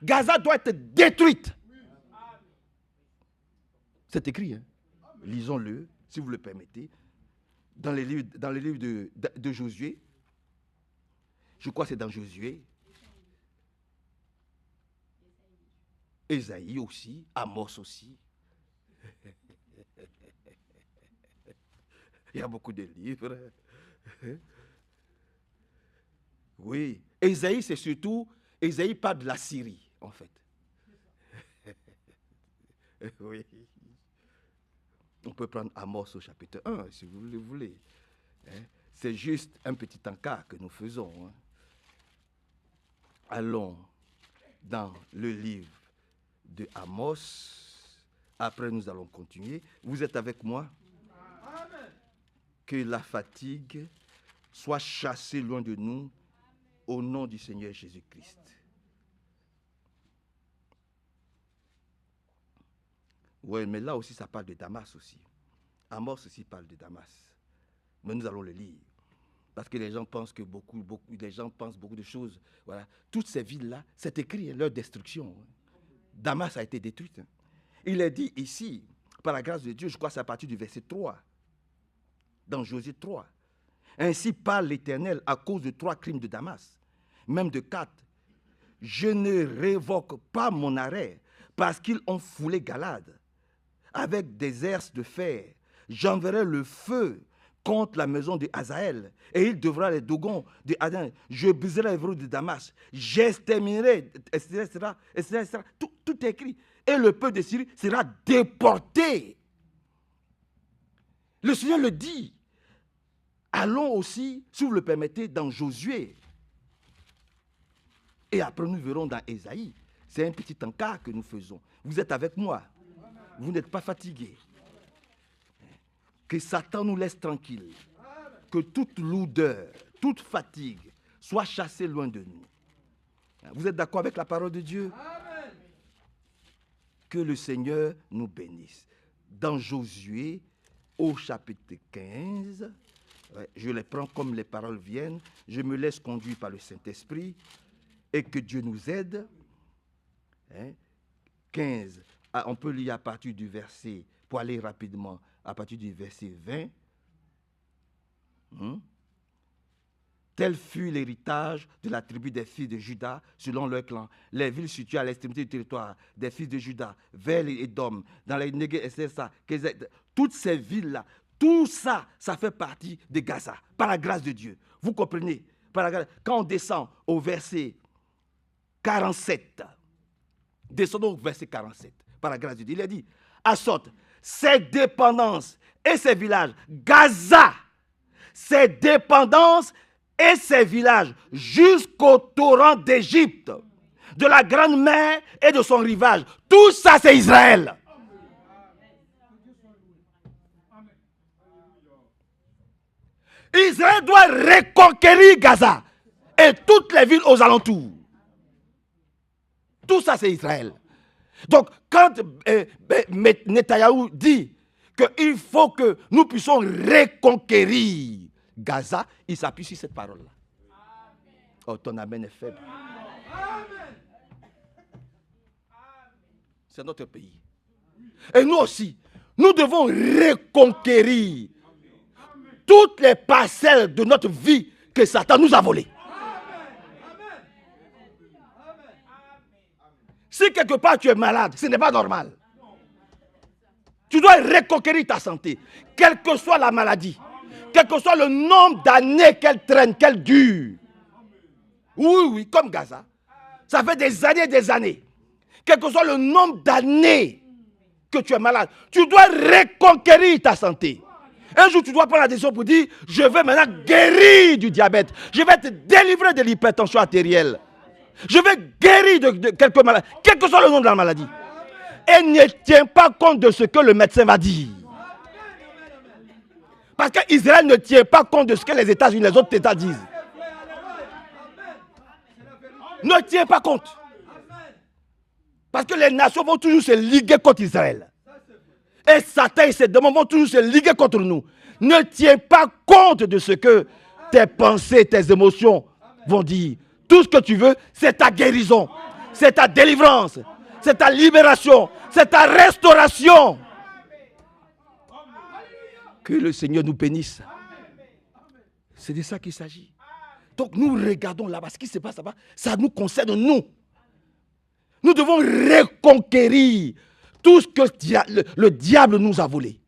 Gaza doit être détruite. C'est écrit, hein? Lisons-le, si vous le permettez, dans les livres de Josué. Je crois que c'est dans Josué. Ésaïe aussi, Amos aussi. Il y a beaucoup de livres. Oui, Ésaïe, c'est surtout, Ésaïe parle de la Syrie, en fait. Oui. On peut prendre Amos au chapitre 1, si vous le voulez. C'est juste un petit encart que nous faisons. Allons dans le livre de Amos. Après, nous allons continuer. Vous êtes avec moi? Amen. Que la fatigue soit chassée loin de nous au nom du Seigneur Jésus-Christ. Oui, mais là aussi, ça parle de Damas aussi. Amos aussi parle de Damas. Mais nous allons le lire. Parce que les gens pensent que beaucoup de choses. Voilà. Toutes ces villes-là, c'est écrit, leur destruction. Damas a été détruite. Il est dit ici, par la grâce de Dieu, je crois que c'est à partir du verset 3, dans Josué 3. Ainsi parle l'Éternel à cause de 3 crimes de Damas, même de 4. Je ne révoque pas mon arrêt parce qu'ils ont foulé Galade avec des herses de fer. J'enverrai le feu contre la maison de Hazaël, et il devra les Dogons de Adin. Je briserai les verrous de Damas. J'exterminerai, etc. Tout est écrit. Et le peuple de Syrie sera déporté. Le Seigneur le dit. Allons aussi, si vous le permettez, dans Josué. Et après, nous verrons dans Ésaïe. C'est un petit encart que nous faisons. Vous êtes avec moi. Vous n'êtes pas fatigués. Que Satan nous laisse tranquilles. Que toute lourdeur, toute fatigue soit chassée loin de nous. Vous êtes d'accord avec la parole de Dieu? Amen. Que le Seigneur nous bénisse. Dans Josué, au chapitre 15, je les prends comme les paroles viennent. Je me laisse conduire par le Saint-Esprit. Et que Dieu nous aide. 15, on peut lire à partir du verset, pour aller rapidement, à partir du verset 20. Tel fut l'héritage de la tribu des fils de Juda selon leur clan. Les villes situées à l'extrémité du territoire des fils de Juda, vers les Édom, dans les Négué, etc. Toutes ces villes-là, tout ça, ça fait partie de Gaza, par la grâce de Dieu. Vous comprenez? Quand on descend au verset 47, descendons au verset 47, par la grâce de Dieu, il a dit, Assot, ses dépendances et ses villages, Gaza, ses dépendances et ses villages, jusqu'au torrent d'Égypte, de la grande mer et de son rivage, tout ça c'est Israël. Israël doit reconquérir Gaza et toutes les villes aux alentours. Tout ça, c'est Israël. Donc, quand Netanyahou dit qu'il faut que nous puissions reconquérir Gaza, il s'appuie sur cette parole-là. Oh, ton amen est faible. C'est notre pays. Et nous aussi, nous devons reconquérir toutes les parcelles de notre vie que Satan nous a volées. Si quelque part tu es malade, ce n'est pas normal. Tu dois reconquérir ta santé, quelle que soit la maladie, quel que soit le nombre d'années qu'elle traîne, qu'elle dure. Oui, comme Gaza. Ça fait des années. Quel que soit le nombre d'années que tu es malade, tu dois reconquérir ta santé. Un jour, tu dois prendre la décision pour dire, je vais maintenant guérir du diabète. Je vais te délivrer de l'hypertension artérielle. Je vais guérir de quelques maladies, quel que soit le nom de la maladie. Et ne tiens pas compte de ce que le médecin va dire. Parce qu'Israël ne tient pas compte de ce que les États-Unis, les autres États disent. Ne tiens pas compte. Parce que les nations vont toujours se liguer contre Israël. Et Satan et ses démons vont toujours se liguer contre nous. Ne tiens pas compte de ce que tes pensées, tes émotions vont dire. Tout ce que tu veux, c'est ta guérison, c'est ta délivrance, c'est ta libération, c'est ta restauration. Que le Seigneur nous bénisse. C'est de ça qu'il s'agit. Donc nous regardons là-bas, ce qui se passe là-bas, ça nous concerne nous. Nous devons reconquérir tout ce que le diable nous a volé.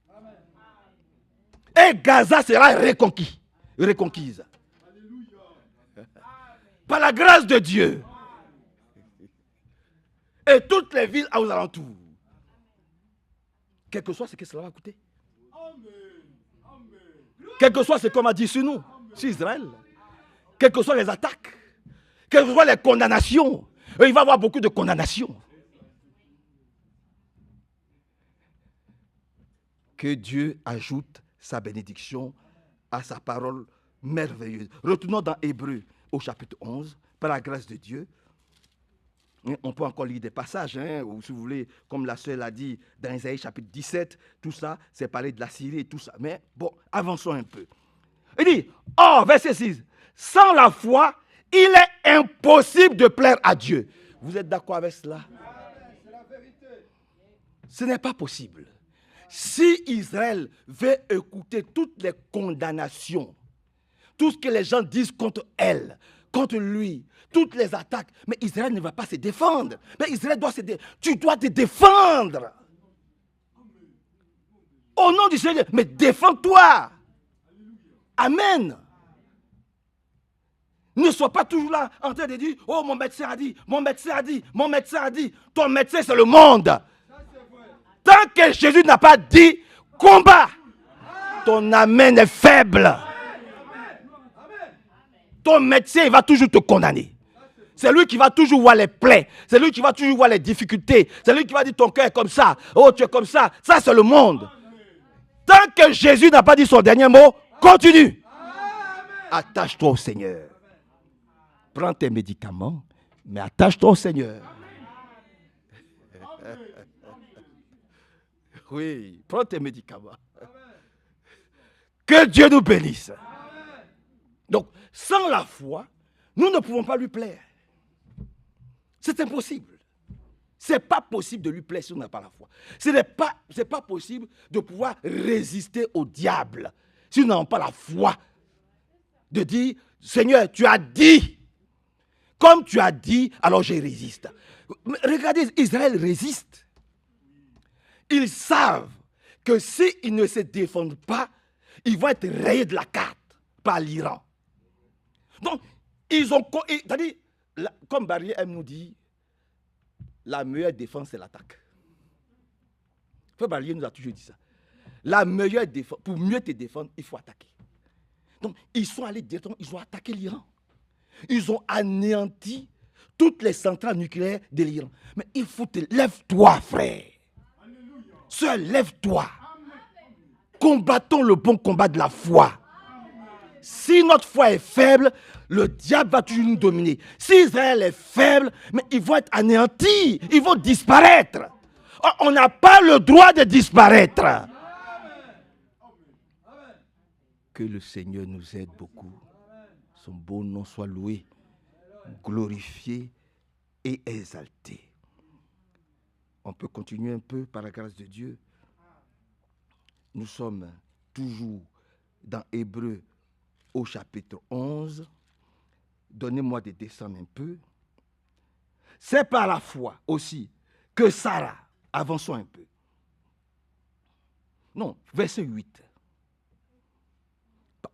Et Gaza sera reconquise. Par la grâce de Dieu. Et toutes les villes aux alentours. Quel que soit ce que cela va coûter. Quel que soit ce qu'on m'a dit sur nous, sur Israël. Quelles que soient les attaques. Quelles que soient les condamnations. Et il va y avoir beaucoup de condamnations. Que Dieu ajoute sa bénédiction à sa parole merveilleuse. Retournons dans Hébreux au chapitre 11, par la grâce de Dieu. On peut encore lire des passages, ou si vous voulez, comme la sœur l'a dit, dans Isaïe chapitre 17, tout ça, c'est parler de la Syrie et tout ça. Mais bon, avançons un peu. Il dit, verset 6, sans la foi, il est impossible de plaire à Dieu. Vous êtes d'accord avec cela? Ce n'est pas possible. Si Israël veut écouter toutes les condamnations, tout ce que les gens disent contre elle, contre lui, toutes les attaques, mais Israël ne va pas se défendre. Mais Israël doit se défendre. Tu dois te défendre. Au nom du Seigneur, mais défends-toi. Amen. Ne sois pas toujours là en train de dire, oh mon médecin a dit, mon médecin a dit, mon médecin a dit. Ton médecin c'est le monde. Tant que Jésus n'a pas dit, combat, ton amen est faible. Ton médecin il va toujours te condamner. C'est lui qui va toujours voir les plaies. C'est lui qui va toujours voir les difficultés. C'est lui qui va dire ton cœur est comme ça. Oh, tu es comme ça. Ça, c'est le monde. Tant que Jésus n'a pas dit son dernier mot, continue. Attache-toi au Seigneur. Prends tes médicaments, mais attache-toi au Seigneur. Oui, prends tes médicaments. Que Dieu nous bénisse. Donc, sans la foi, nous ne pouvons pas lui plaire. C'est impossible. Ce n'est pas possible de lui plaire si on n'a pas la foi. Ce n'est pas possible de pouvoir résister au diable si nous n'avons pas la foi. De dire, Seigneur, tu as dit. Comme tu as dit, alors je résiste. Regardez, Israël résiste. Ils savent que s'ils ne se défendent pas, ils vont être rayés de la carte par l'Iran. Donc, ils ont... C'est-à-dire, comme Barrier aime nous dit, la meilleure défense, c'est l'attaque. Frère Barrier nous a toujours dit ça. La meilleure défense, pour mieux te défendre, il faut attaquer. Donc, ils sont allés directement, ils ont attaqué l'Iran. Ils ont anéanti toutes les centrales nucléaires de l'Iran. Mais il faut lève-toi, frère. Sœur, lève-toi. Combattons le bon combat de la foi. Si notre foi est faible, le diable va toujours nous dominer. Si Israël est faible, mais ils vont être anéantis. Ils vont disparaître. On n'a pas le droit de disparaître. Que le Seigneur nous aide beaucoup. Son beau nom soit loué, glorifié et exalté. On peut continuer un peu par la grâce de Dieu. Nous sommes toujours dans Hébreux au chapitre 11. Donnez-moi de descendre un peu. C'est par la foi aussi que Sarah, avançons un peu. Non, verset 8.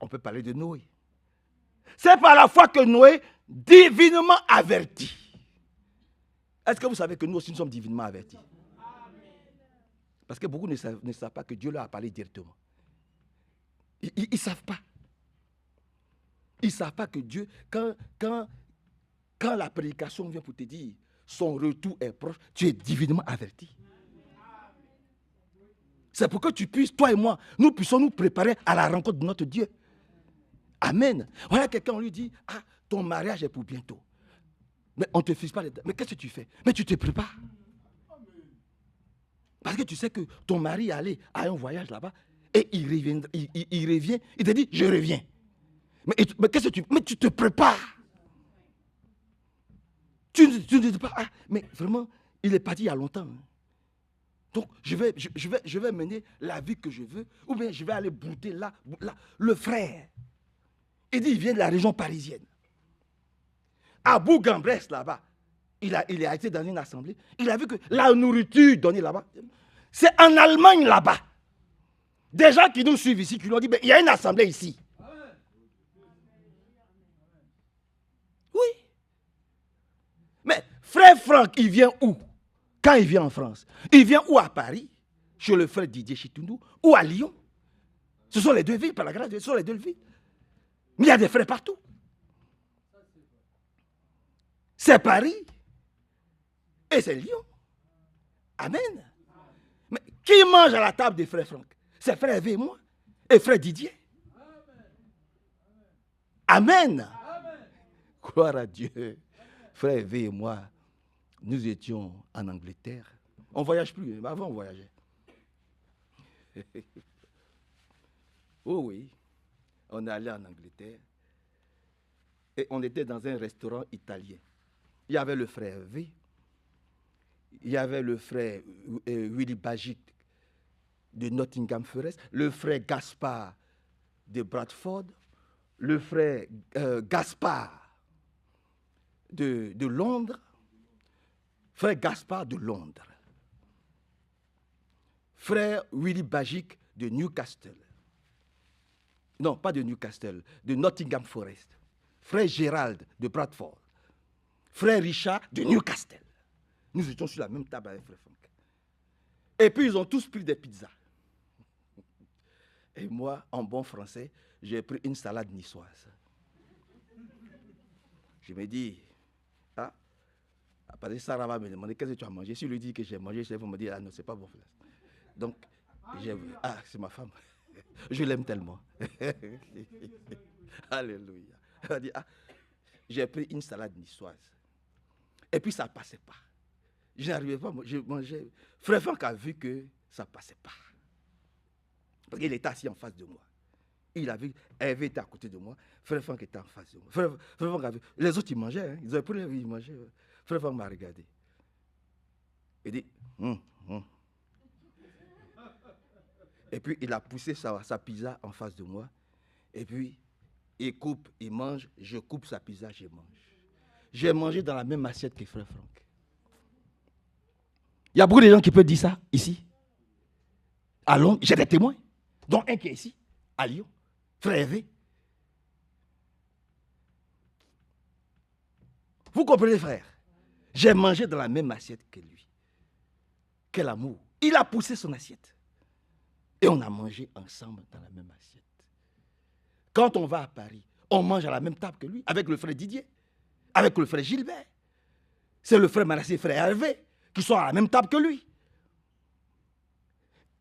On peut parler de Noé. C'est par la foi que Noé, divinement averti. Est-ce que vous savez que nous aussi nous sommes divinement avertis? Parce que beaucoup ne savent pas que Dieu leur a parlé directement. Ils ne savent pas. Ils ne savent pas que Dieu, quand la prédication vient pour te dire son retour est proche, tu es divinement averti. C'est pour que tu puisses, toi et moi, nous puissions nous préparer à la rencontre de notre Dieu. Amen. Voilà quelqu'un, on lui dit, ah, ton mariage est pour bientôt. Mais on ne te fixe pas les dates. Mais qu'est-ce que tu fais? Mais tu te prépares. Parce que tu sais que ton mari est allé à un voyage là-bas et il revient, il te dit, je reviens. Mais qu'est-ce que tu fais? Mais tu te prépares. Tu ne dis pas, ah, mais vraiment, il est parti il y a longtemps. Donc, je vais mener la vie que je veux, ou bien je vais aller brouter là, le frère. Il dit, il vient de la région parisienne. À Bourg-en-Bresse, là-bas, il a été dans une assemblée. Il a vu que la nourriture donnée là-bas, c'est en Allemagne là-bas. Des gens qui nous suivent ici, qui nous ont dit, il y a une assemblée ici. Oui. Mais frère Franck, il vient où? Quand il vient en France, il vient où? À Paris, chez le frère Didier Chitoundou, ou à Lyon. Ce sont les deux villes, par la grâce de Dieu, ce sont les deux villes. Mais il y a des frères partout. C'est Paris et c'est Lyon. Amen. Mais qui mange à la table des frères Franck? C'est frère Hervé et moi. Et frère Didier. Amen. Gloire à Dieu. Frère Hervé et moi, nous étions en Angleterre. On ne voyage plus, mais avant on voyageait. Oh oui, on est allé en Angleterre. Et on était dans un restaurant italien. Il y avait le frère Hervé. Il y avait le frère Willy Bagic de Nottingham Forest, le frère Gaspard de Bradford, le frère Gaspard de Londres, frère Gaspard de Londres, frère Willy Bagic de Newcastle, Non, pas de Newcastle, de Nottingham Forest. Frère Gérald de Bradford. Frère Richard de Newcastle. Nous étions sur la même table avec Frère Franck. Et puis ils ont tous pris des pizzas. Et moi, en bon français, j'ai pris une salade niçoise. Je me dis, ah, parce que Sarah va me demander qu'est-ce que tu as mangé. Si je lui dis que j'ai mangé, elle va me dire, ah non, c'est pas bon. Donc, c'est ma femme. Je l'aime tellement. Alléluia. Elle a dit, ah, j'ai pris une salade niçoise. Et puis ça ne passait pas. Je n'arrivais pas, je mangeais. Frère Franck a vu que ça ne passait pas. Parce qu'il était assis en face de moi. Il a vu, Hervé était à côté de moi. Frère Franck était en face de moi. Frère Franck a vu. Les autres, ils mangeaient. Hein. Ils avaient pris, ils mangeaient. Frère Franck m'a regardé. Il dit, Et puis, il a poussé sa pizza en face de moi. Et puis, il coupe, il mange. Je coupe sa pizza, je mange. J'ai mangé dans la même assiette que Frère Franck. Il y a beaucoup de gens qui peuvent dire ça ici. À Londres, j'ai des témoins. Dont un qui est ici, à Lyon. Frère Hervé. Vous comprenez, frère? J'ai mangé dans la même assiette que lui. Quel amour. Il a poussé son assiette. Et on a mangé ensemble dans la même assiette. Quand on va à Paris, on mange à la même table que lui, avec le frère Didier, avec le frère Gilbert. C'est le frère Manassé et le frère Hervé qui sont à la même table que lui.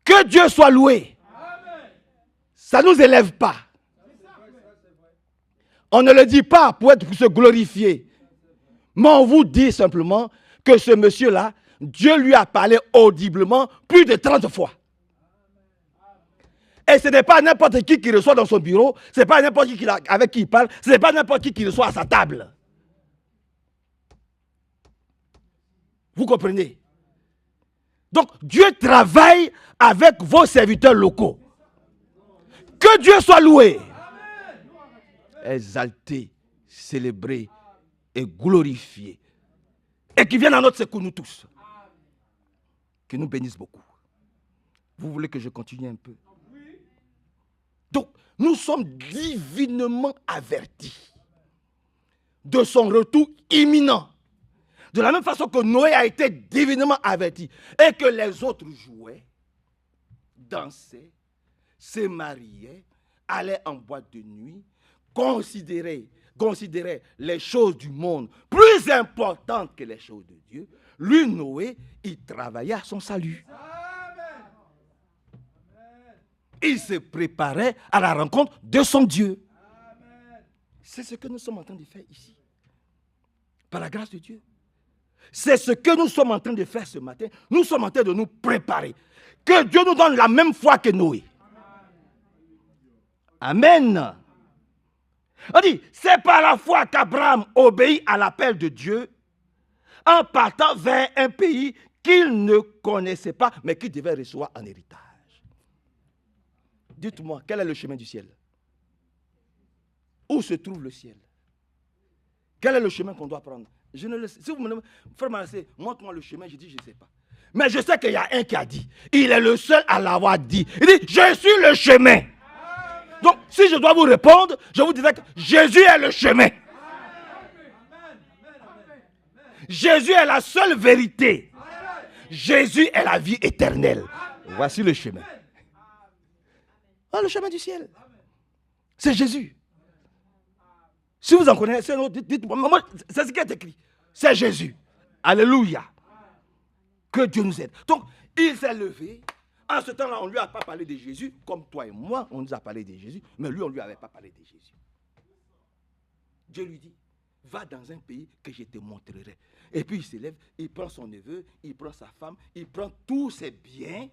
Que Dieu soit loué. Ça ne nous élève pas. On ne le dit pas pour se glorifier. Mais on vous dit simplement que ce monsieur-là, Dieu lui a parlé audiblement plus de 30 fois. Et ce n'est pas n'importe qui reçoit dans son bureau, ce n'est pas n'importe qui avec qui il parle, ce n'est pas n'importe qui reçoit à sa table. Vous comprenez? Donc Dieu travaille avec vos serviteurs locaux. Que Dieu soit loué. Exalté, célébré et glorifié. Et qui vienne à notre secours, nous tous. Qui nous bénisse beaucoup. Vous voulez que je continue un peu? Donc, nous sommes divinement avertis de son retour imminent. De la même façon que Noé a été divinement averti et que les autres jouaient, dansaient, se mariaient, allaient en boîte de nuit, considéraient les choses du monde plus importantes que les choses de Dieu. Lui, Noé, il travaillait à son salut. Il se préparait à la rencontre de son Dieu. C'est ce que nous sommes en train de faire ici. Par la grâce de Dieu. C'est ce que nous sommes en train de faire ce matin. Nous sommes en train de nous préparer. Que Dieu nous donne la même foi que Noé. Amen. On dit, c'est par la foi qu'Abraham obéit à l'appel de Dieu en partant vers un pays qu'il ne connaissait pas, mais qu'il devait recevoir en héritage. Dites-moi, quel est le chemin du ciel? Où se trouve le ciel? Quel est le chemin qu'on doit prendre? Je ne le sais. Si vous me demandez, frère Manassé, montre-moi le chemin, je dis, je ne sais pas. Mais je sais qu'il y a un qui a dit. Il est le seul à l'avoir dit. Il dit, je suis le chemin. Donc, si je dois vous répondre, je vous dirais que Jésus est le chemin. Jésus est la seule vérité. Jésus est la vie éternelle. Voici le chemin. Ah, le chemin du ciel. C'est Jésus. Si vous en connaissez un autre, dites-moi. C'est ce qui est écrit. C'est Jésus. Alléluia. Que Dieu nous aide. Donc, il s'est levé. En ce temps-là, on ne lui a pas parlé de Jésus, comme toi et moi, on nous a parlé de Jésus, mais lui, on ne lui avait pas parlé de Jésus. Dieu lui dit, va dans un pays que je te montrerai. Et puis il se lève, il prend son neveu, il prend sa femme, il prend tous ses biens.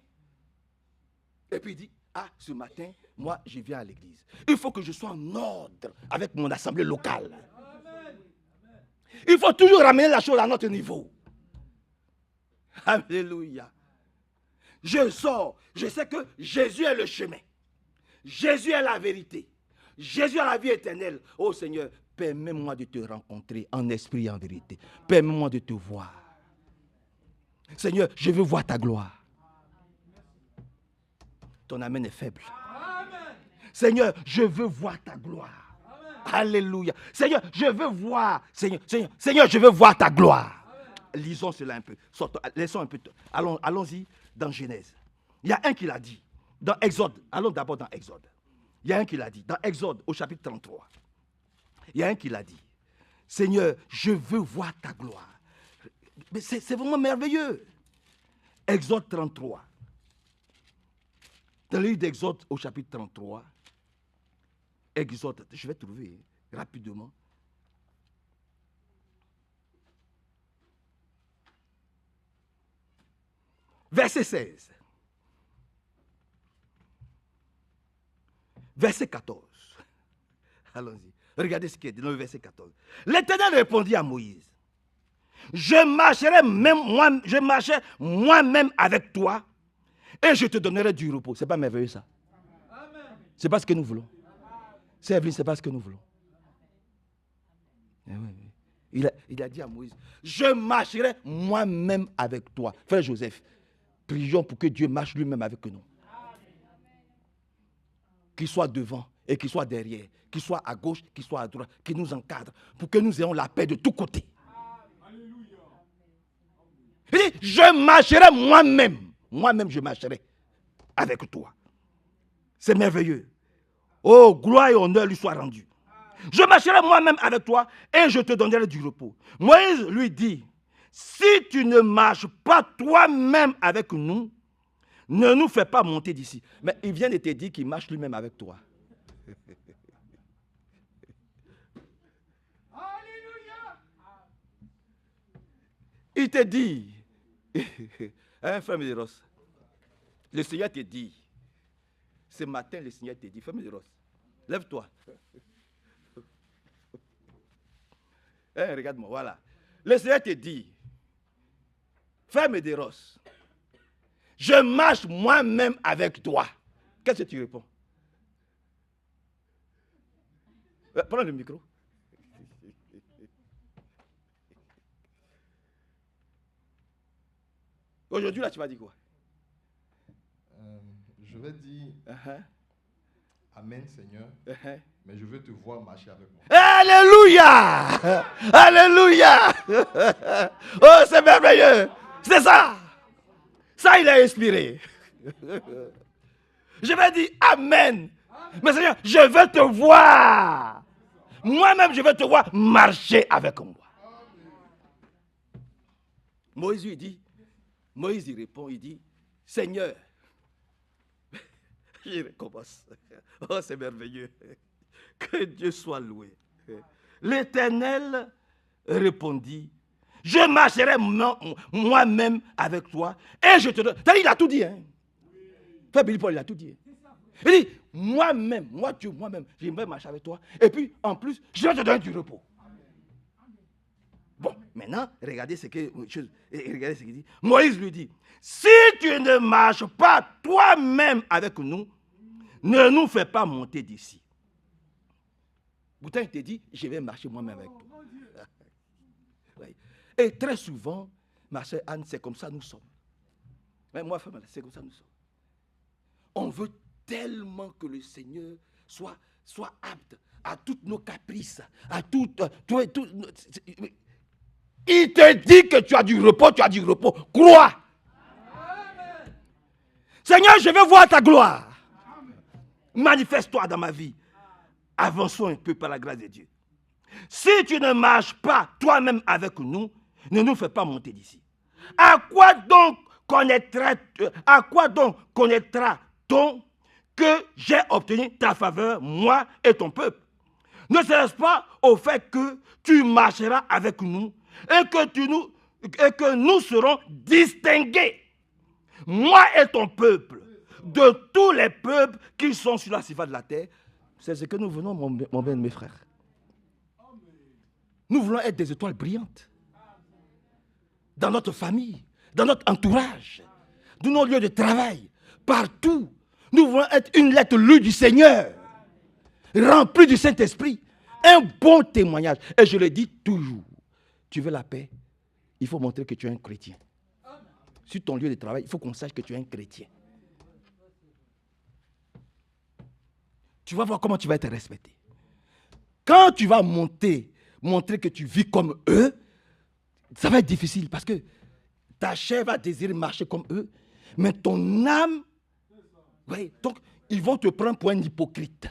Et puis il dit, ah, ce matin, moi, je viens à l'église. Il faut que je sois en ordre avec mon assemblée locale. Il faut toujours ramener la chose à notre niveau. Alléluia. Je sors, je sais que Jésus est le chemin. Jésus est la vérité. Jésus est la vie éternelle. Oh Seigneur, permets-moi de te rencontrer en esprit et en vérité. Permets-moi de te voir. Seigneur, je veux voir ta gloire. Ton amen est faible. Seigneur, je veux voir ta gloire. Alléluia. Seigneur, je veux voir. Seigneur, je veux voir ta gloire. Lisons cela un peu. Laissons un peu. Allons-y dans Genèse. Il y a un qui l'a dit. Dans Exode. Allons d'abord dans Exode. Il y a un qui l'a dit. Dans Exode, au chapitre 33. Il y a un qui l'a dit. Seigneur, je veux voir ta gloire. Mais c'est vraiment merveilleux. Exode 33. Dans le livre d'Exode, au chapitre 33. Exode, je vais trouver rapidement. Verset 16. Verset 14. Allons-y. Regardez ce qui est dit dans le verset 14. L'Éternel répondit à Moïse. Je marcherai moi-même avec toi et je te donnerai du repos. Ce n'est pas merveilleux ça? Ce n'est pas ce que nous voulons. C'est Evelyne, ce n'est pas ce que nous voulons. Il a dit à Moïse, je marcherai moi-même avec toi. Frère Joseph, prions pour que Dieu marche lui-même avec nous. Qu'il soit devant et qu'il soit derrière, qu'il soit à gauche, qu'il soit à droite, qu'il nous encadre pour que nous ayons la paix de tous côtés. Il dit, je marcherai moi-même. Moi-même, je marcherai avec toi. C'est merveilleux. Oh, gloire et honneur lui soient rendus. Je marcherai moi-même avec toi et je te donnerai du repos. Moïse lui dit, si tu ne marches pas toi-même avec nous, ne nous fais pas monter d'ici. Mais il vient de te dire qu'il marche lui-même avec toi. Il te dit, hein, frère Médéros, le Seigneur te dit, ce matin le Seigneur te dit, frère Médéros, lève-toi. Hein, regarde-moi, voilà. Le Seigneur te dit, frère Médéros, je marche moi-même avec toi. Qu'est-ce que tu réponds? Prends le micro. Aujourd'hui, là, tu vas dire quoi? Je vais dire Amen, Seigneur, mais je veux te voir marcher avec moi. Alléluia! Alléluia! Oh, c'est merveilleux! C'est ça! Ça, il a inspiré. Je vais dire Amen. Mais Seigneur, je veux te voir. Moi-même, je veux te voir marcher avec moi. Moïse lui dit, Moïse il répond, il dit, Seigneur, je recommence. Oh, c'est merveilleux. Que Dieu soit loué. L'Éternel répondit, je marcherai moi-même avec toi et je te donne. Il a tout dit. Hein? Frère Billy Paul, il a tout dit. Il dit, moi-même, moi Dieu, moi-même, j'aimerais marcher avec toi. Et puis, en plus, je vais te donner du repos. Bon, maintenant, regardez ce qu'il dit. Moïse lui dit, si tu ne marches pas toi-même avec nous, ne nous fais pas monter d'ici. Pourtant, il te dit, je vais marcher moi-même avec toi. Et très souvent, ma soeur Anne, c'est comme ça nous sommes. Mais moi, c'est comme ça nous sommes. On veut tellement que le Seigneur soit apte à toutes nos caprices, à tout. Il te dit que tu as du repos, Crois. Amen. Seigneur, je veux voir ta gloire. Manifeste-toi dans ma vie. Avançons un peu par la grâce de Dieu. Si tu ne marches pas toi-même avec nous, ne nous fais pas monter d'ici. À quoi donc connaîtra-t-on que j'ai obtenu ta faveur, moi et ton peuple? Ne serait-ce pas au fait que tu marcheras avec nous et que nous serons distingués, moi et ton peuple, de tous les peuples qui sont sur la surface de la terre? C'est ce que nous voulons, mon bien, mes frères. Nous voulons être des étoiles brillantes. Dans notre famille, dans notre entourage, dans nos lieux de travail, partout. Nous voulons être une lettre lue du Seigneur, remplie du Saint-Esprit. Un bon témoignage. Et je le dis toujours, tu veux la paix, il faut montrer que tu es un chrétien. Sur ton lieu de travail, il faut qu'on sache que tu es un chrétien. tu vas voir comment tu vas être respecté. Quand tu vas montrer que tu vis comme eux, ça va être difficile parce que ta chair va désirer marcher comme eux, mais ton âme, ouais, donc ils vont te prendre pour un hypocrite.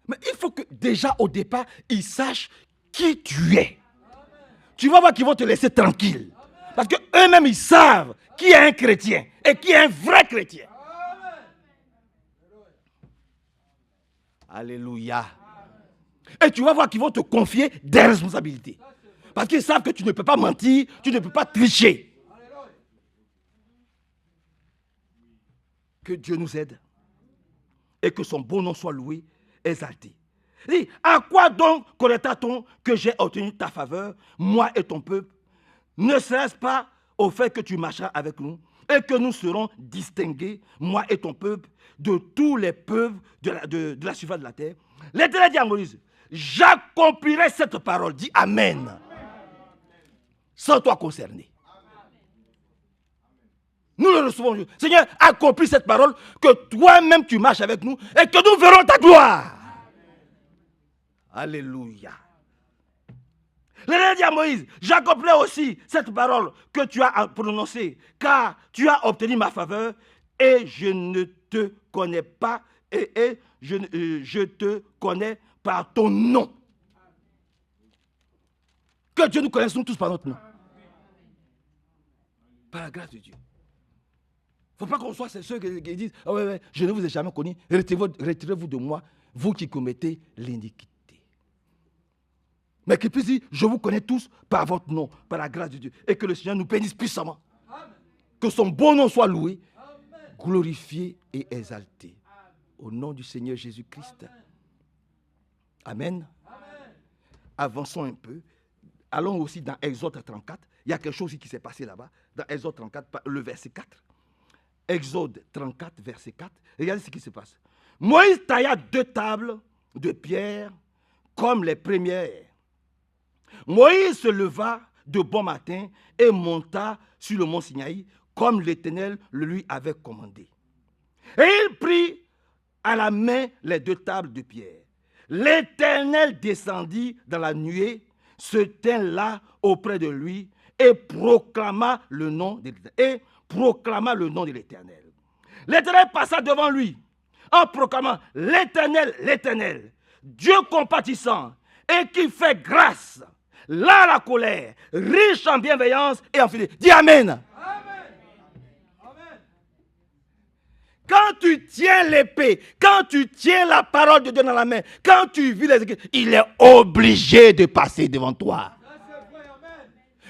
Mais il faut que déjà au départ, ils sachent qui tu es. Tu vas voir qu'ils vont te laisser tranquille. Parce qu'eux-mêmes, ils savent qui est un chrétien et qui est un vrai chrétien. Alléluia. Et tu vas voir qu'ils vont te confier des responsabilités. Parce qu'ils savent que tu ne peux pas mentir, tu ne peux pas tricher. Que Dieu nous aide et que son bon nom soit loué, exalté. Dis, à quoi donc connaîtra-t-on que j'ai obtenu ta faveur, moi et ton peuple? Ne serait-ce pas au fait que tu marcheras avec nous et que nous serons distingués, moi et ton peuple, de tous les peuples de la surface de la terre? L'Éternel dit à Moïse, j'accomplirai cette parole. Dis Amen. Sans toi concerné. Nous le recevons. Seigneur, accomplis cette parole, que toi-même tu marches avec nous et que nous verrons ta gloire. Alléluia. L'Éternel dit à Moïse, j'accomplirai aussi cette parole que tu as prononcée, car tu as obtenu ma faveur et je ne te connais pas et je te connais par ton nom. Que Dieu nous connaisse nous tous par notre nom. Par la grâce de Dieu. Il ne faut pas qu'on soit ceux qui disent, oh ouais, je ne vous ai jamais connu, retirez-vous de moi, vous qui commettez l'iniquité. Mais qu'il puisse dire, je vous connais tous par votre nom, par la grâce de Dieu. Et que le Seigneur nous bénisse puissamment. Amen. Que son bon nom soit loué, amen, glorifié et exalté. Amen. Au nom du Seigneur Jésus-Christ. Amen. Amen. Avançons un peu. Allons aussi dans Exode 34. Il y a quelque chose qui s'est passé là-bas. Dans Exode 34, le verset 4. Exode 34, verset 4. Regardez ce qui se passe. Moïse tailla 2 tables de pierre comme les premières. Moïse se leva de bon matin et monta sur le mont Sinaï comme l'Éternel le lui avait commandé. Et il prit à la main les 2 tables de pierre. L'Éternel descendit dans la nuée, se tint là auprès de lui et proclama le nom de l'Éternel. L'Éternel passa devant lui en proclamant l'Éternel, l'Éternel, Dieu compatissant et qui fait grâce, là la colère, riche en bienveillance et en fidélité. Dis Amen. Amen. Amen. Quand tu tiens l'épée, quand tu tiens la parole de Dieu dans la main, quand tu vis les Écritures, il est obligé de passer devant toi.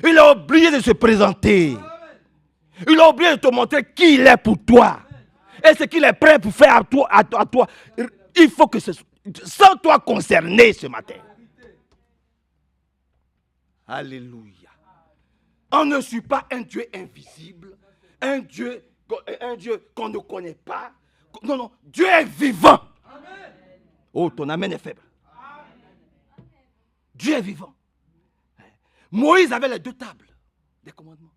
Il est obligé de se présenter. Il est obligé de te montrer qui il est pour toi. Et ce qu'il est prêt pour faire à toi. Il faut que sans toi concerné ce matin. Alléluia. On ne suit pas un Dieu invisible, un Dieu qu'on ne connaît pas. Non, non, Dieu est vivant. Oh, ton amen est faible. Dieu est vivant. Moïse avait les 2 tables des commandements.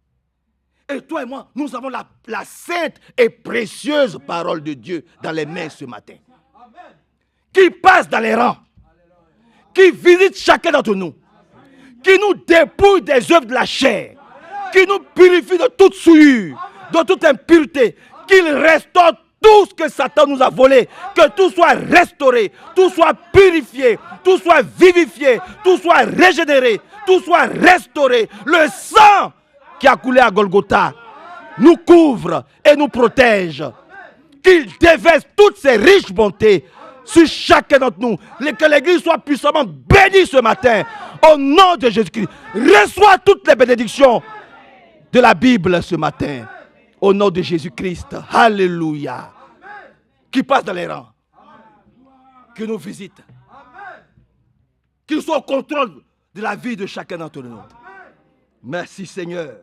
Et toi et moi, nous avons la sainte et précieuse parole de Dieu dans les mains ce matin. Qui passe dans les rangs. Qui visite chacun d'entre nous. Qui nous dépouille des œuvres de la chair. Qui nous purifie de toute souillure, de toute impureté. Qu'il restaure tout ce que Satan nous a volé. Que tout soit restauré, tout soit purifié, tout soit vivifié, tout soit régénéré, tout soit restauré. Le sang qui a coulé à Golgotha nous couvre et nous protège. Qu'il déverse toutes ses riches bontés sur chacun d'entre nous. Que l'Église soit puissamment bénie ce matin. Au nom de Jésus-Christ. Reçois toutes les bénédictions de la Bible ce matin. Au nom de Jésus-Christ. Alléluia. Qui passe dans les rangs. Qui nous visite. Qu'il soit au contrôle de la vie de chacun d'entre nous. Merci Seigneur.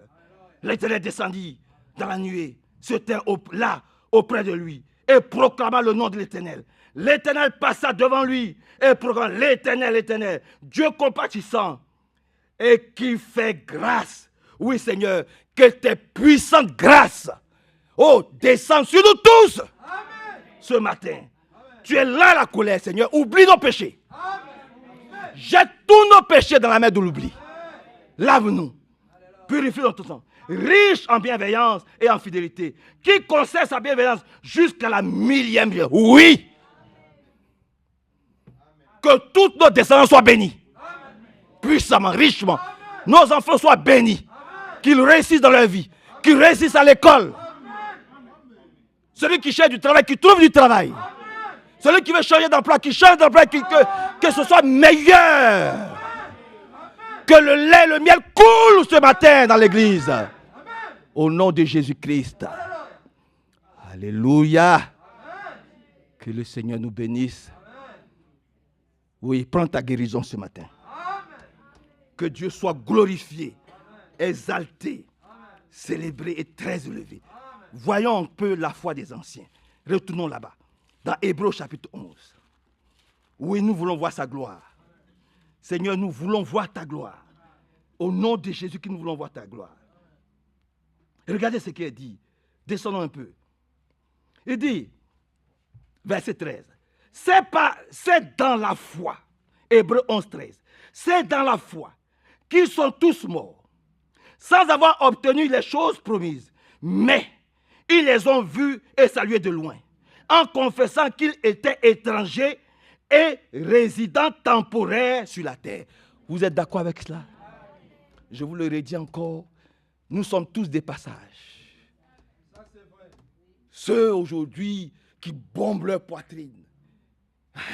L'Éternel descendit dans la nuée, se tint là auprès de lui et proclama le nom de l'Éternel. L'Éternel passa devant lui et proclama l'Éternel, l'Éternel, Dieu compatissant et qui fait grâce. Oui Seigneur, que tes puissantes grâces, Oh, descends sur nous tous. Ce matin. Tu es là, la colère, Seigneur. Oublie nos péchés. Jette tous nos péchés dans la mer de l'oubli. Lave-nous. Purifie notre sang. Riche en bienveillance et en fidélité. Qui conserve sa bienveillance jusqu'à la 1000e jour. Oui. Que toutes nos descendants soient bénis. Puissamment, richement. Nos enfants soient bénis. Qu'ils réussissent dans leur vie. Qu'ils réussissent à l'école. Celui qui cherche du travail, qui trouve du travail. Celui qui veut changer d'emploi, qui change d'emploi, que ce soit meilleur. Que le lait, le miel coule ce matin dans l'église. Au nom de Jésus-Christ. Alléluia. Que le Seigneur nous bénisse. Oui, prends ta guérison ce matin. Que Dieu soit glorifié, exalté, célébré et très élevé. Voyons un peu la foi des anciens. Retournons là-bas. Dans Hébreux chapitre 11. Oui, nous voulons voir sa gloire. Seigneur, nous voulons voir ta gloire. Au nom de Jésus, nous voulons voir ta gloire. Regardez ce qu'il dit. Descendons un peu. Il dit, verset 13. C'est dans la foi. Hébreux 11, 13. C'est dans la foi qu'ils sont tous morts, sans avoir obtenu les choses promises. Mais ils les ont vus et salués de loin, en confessant qu'ils étaient étrangers et résidents temporaires sur la terre. Vous êtes d'accord avec cela? Je vous le redis encore, nous sommes tous des passages. Ceux aujourd'hui qui bombent leur poitrine.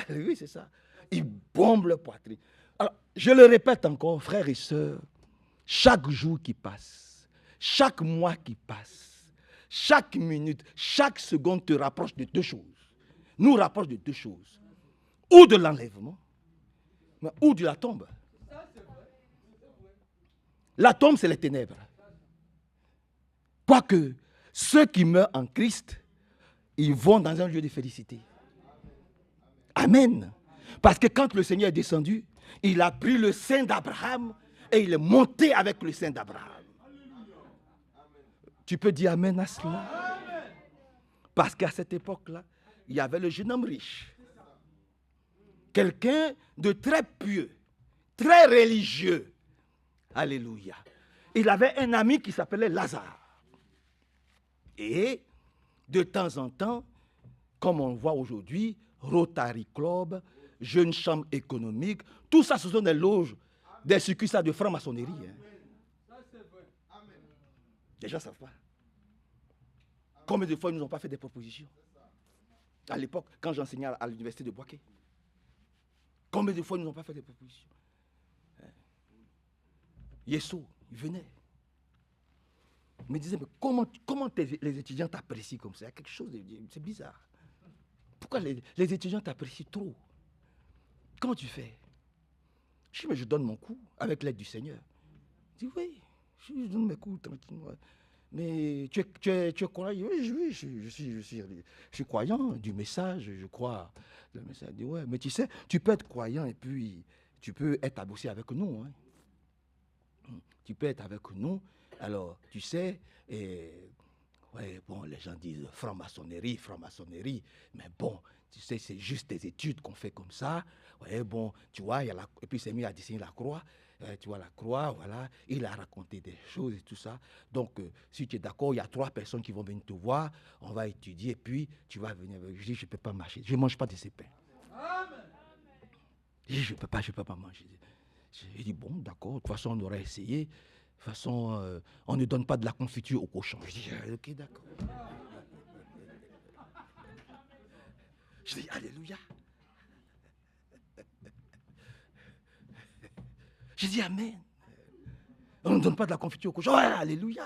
Oui, c'est ça. Ils bombent leur poitrine. Alors, je le répète encore, frères et sœurs, chaque jour qui passe, chaque mois qui passe, chaque minute, chaque seconde te rapproche de deux choses. Nous rapproche de deux choses. Ou de l'enlèvement, ou de la tombe. La tombe, c'est les ténèbres. Quoique, ceux qui meurent en Christ, ils vont dans un lieu de félicité. Amen. Parce que quand le Seigneur est descendu, il a pris le sein d'Abraham et il est monté avec le sein d'Abraham. Tu peux dire amen à cela? Parce qu'à cette époque-là, il y avait le jeune homme riche. Quelqu'un de très pieux, très religieux. Alléluia. Il avait un ami qui s'appelait Lazare. Et de temps en temps, comme on voit aujourd'hui, Rotary Club, Jeune Chambre économique, tout ça, ce sont des loges, des succursales de franc-maçonnerie. Hein. Les gens ne savent pas. Combien de fois ils ne nous ont pas fait des propositions? À l'époque, quand j'enseignais à l'université de Boaké. Combien de fois ils ne nous ont pas fait des propositions? Yesso, il venait. Il me disait, mais comment les étudiants t'apprécient comme ça? Il y a quelque chose, c'est bizarre. Pourquoi les étudiants t'apprécient trop? Comment tu fais? Je dis, mais je donne mon coup avec l'aide du Seigneur. Il dit, oui, je donne mes coups tranquillement. Mais tu es croyant? Oui, je suis croyant du message, je crois. Le message dit, ouais, mais tu sais, tu peux être croyant et puis tu peux être aboussé avec nous. Hein. Tu peux être avec nous. Alors, tu sais, ouais, bon, les gens disent franc-maçonnerie, mais bon, tu sais, c'est juste des études qu'on fait comme ça. Ouais, bon, tu vois, et puis il s'est mis à dessiner la croix. Tu vois, la croix, voilà, il a raconté des choses et tout ça. Donc, si tu es d'accord, il y a 3 personnes qui vont venir te voir, on va étudier, et puis tu vas venir. Je dis, je ne peux pas marcher, je ne mange pas de ces pains. Je dis, je ne peux pas manger. J'ai dit, bon, d'accord, de toute façon, on aurait essayé. De toute façon, on ne donne pas de la confiture au cochon. Je dis, ok, d'accord. Je dis, alléluia. Je dis, amen. On ne donne pas de la confiture au cochon. Ouais, alléluia.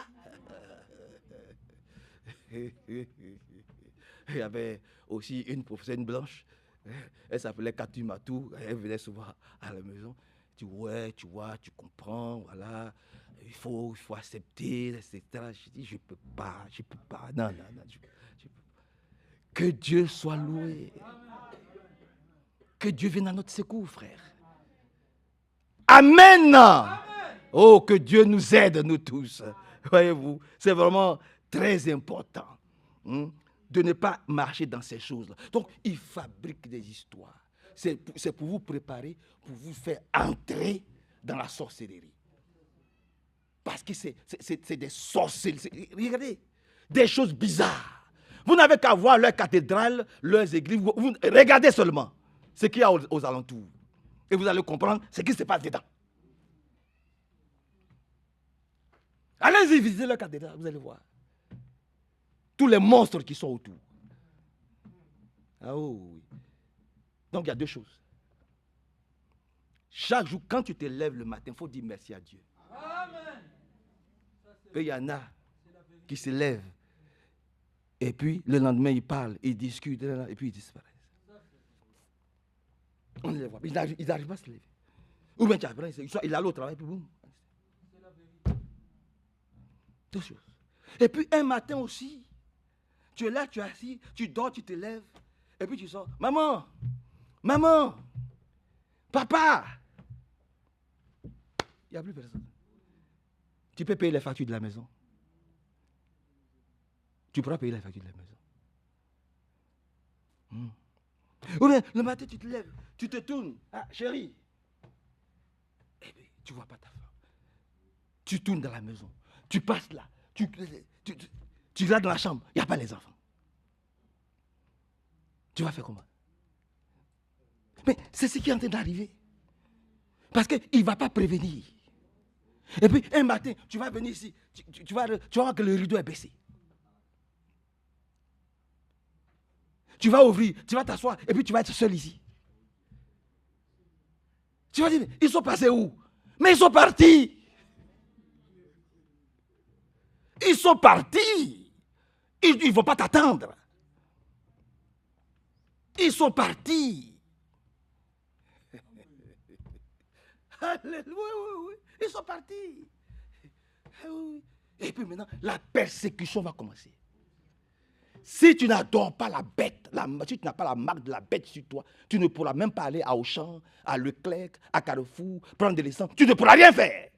Il y avait aussi une professeure, une blanche. Elle s'appelait Katumatou. Elle venait souvent à la maison. Tu vois, tu comprends, voilà. Il faut accepter, etc. Je dis, je peux pas. Non. Je peux pas. Que Dieu soit loué. Que Dieu vienne à notre secours, frère. Amen. Oh, que Dieu nous aide, nous tous. Voyez-vous, c'est vraiment très important. de ne pas marcher dans ces choses-là. Donc, il fabrique des histoires. C'est pour vous préparer, pour vous faire entrer dans la sorcellerie. Parce que c'est des sorcelleries. Regardez, des choses bizarres. Vous n'avez qu'à voir leurs cathédrales, leurs églises. Regardez seulement ce qu'il y a aux alentours. Et vous allez comprendre ce qui se passe dedans. Allez-y visiter leur cathédrale, vous allez voir. Tous les monstres qui sont autour. Ah oui. Donc il y a deux choses. Chaque jour, quand tu te lèves le matin, il faut dire merci à Dieu. Amen. Et il y en a qui se lèvent. Et puis le lendemain, ils parlent, ils discutent, et puis ils disparaissent. On ne les voit pas. Ils n'arrivent pas à se lever. Ou bien tu apprends, il allait au travail, puis boum. Deux choses. Et puis un matin aussi, tu es là, tu es assis, tu dors, tu te lèves, et puis tu sors. Maman, maman, papa. Il n'y a plus personne. Tu peux payer les factures de la maison. Tu pourras payer les factures de la maison. Ou bien le matin, tu te lèves, tu te tournes. Ah, chérie. Eh bien, tu ne vois pas ta femme. Tu tournes dans la maison. Tu passes là. Tu vas dans la chambre. Il n'y a pas les enfants. Tu vas faire comment? Mais c'est ce qui est en train d'arriver. Parce qu'il ne va pas prévenir. Et puis, un matin, tu vas venir ici. Tu vas voir que le rideau est baissé. Tu vas ouvrir, tu vas t'asseoir, et puis tu vas être seul ici. Tu vas dire, ils sont passés où? Mais ils sont partis. Ils sont partis. Ils ne vont pas t'attendre. Ils sont partis. Oui. Ils sont partis. Et puis maintenant, la persécution va commencer. Si tu n'adores pas la bête, si tu n'as pas la marque de la bête sur toi, tu ne pourras même pas aller à Auchan, à Leclerc, à Carrefour, prendre de l'essence. Tu ne pourras rien faire.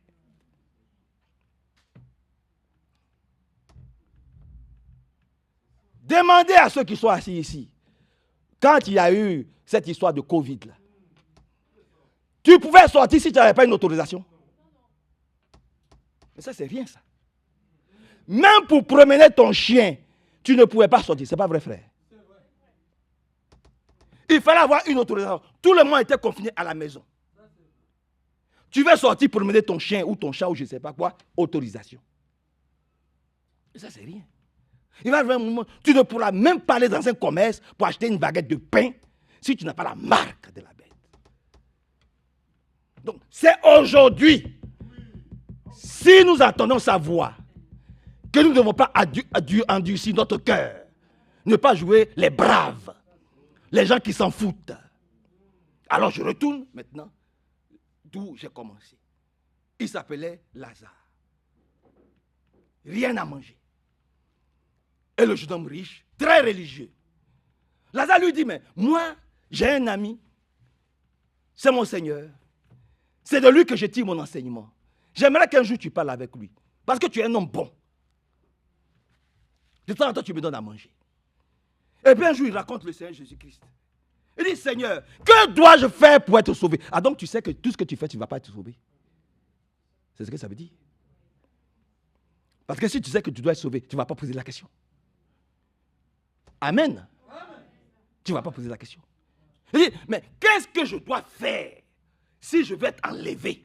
Demandez à ceux qui sont assis ici, quand il y a eu cette histoire de Covid, là, tu pouvais sortir si tu n'avais pas une autorisation. Mais ça, c'est rien, ça. Même pour promener ton chien, tu ne pouvais pas sortir. Ce n'est pas vrai, frère. Il fallait avoir une autorisation. Tout le monde était confiné à la maison. Tu veux sortir pour promener ton chien ou ton chat ou je ne sais pas quoi, autorisation. Et ça, c'est rien. Il va arriver un moment, tu ne pourras même pas aller dans un commerce pour acheter une baguette de pain si tu n'as pas la marque de la bête. Donc, c'est aujourd'hui, si nous attendons sa voix, que nous ne devons pas endurcir notre cœur, ne pas jouer les braves, les gens qui s'en foutent. Alors je retourne maintenant d'où j'ai commencé. Il s'appelait Lazare. Rien à manger. Et le jeune homme riche, très religieux. Lazare lui dit, mais moi, j'ai un ami, c'est mon Seigneur. C'est de lui que je tire mon enseignement. J'aimerais qu'un jour tu parles avec lui. Parce que tu es un homme bon. De temps en temps, tu me donnes à manger. Et puis un jour, il raconte le Seigneur Jésus-Christ. Il dit, Seigneur, que dois-je faire pour être sauvé? Ah donc tu sais que tout ce que tu fais, tu ne vas pas être sauvé. C'est ce que ça veut dire. Parce que si tu sais que tu dois être sauvé, tu ne vas pas poser la question. Amen. Amen. Tu ne vas pas poser la question. Il dit, mais qu'est-ce que je dois faire si je veux être enlevé?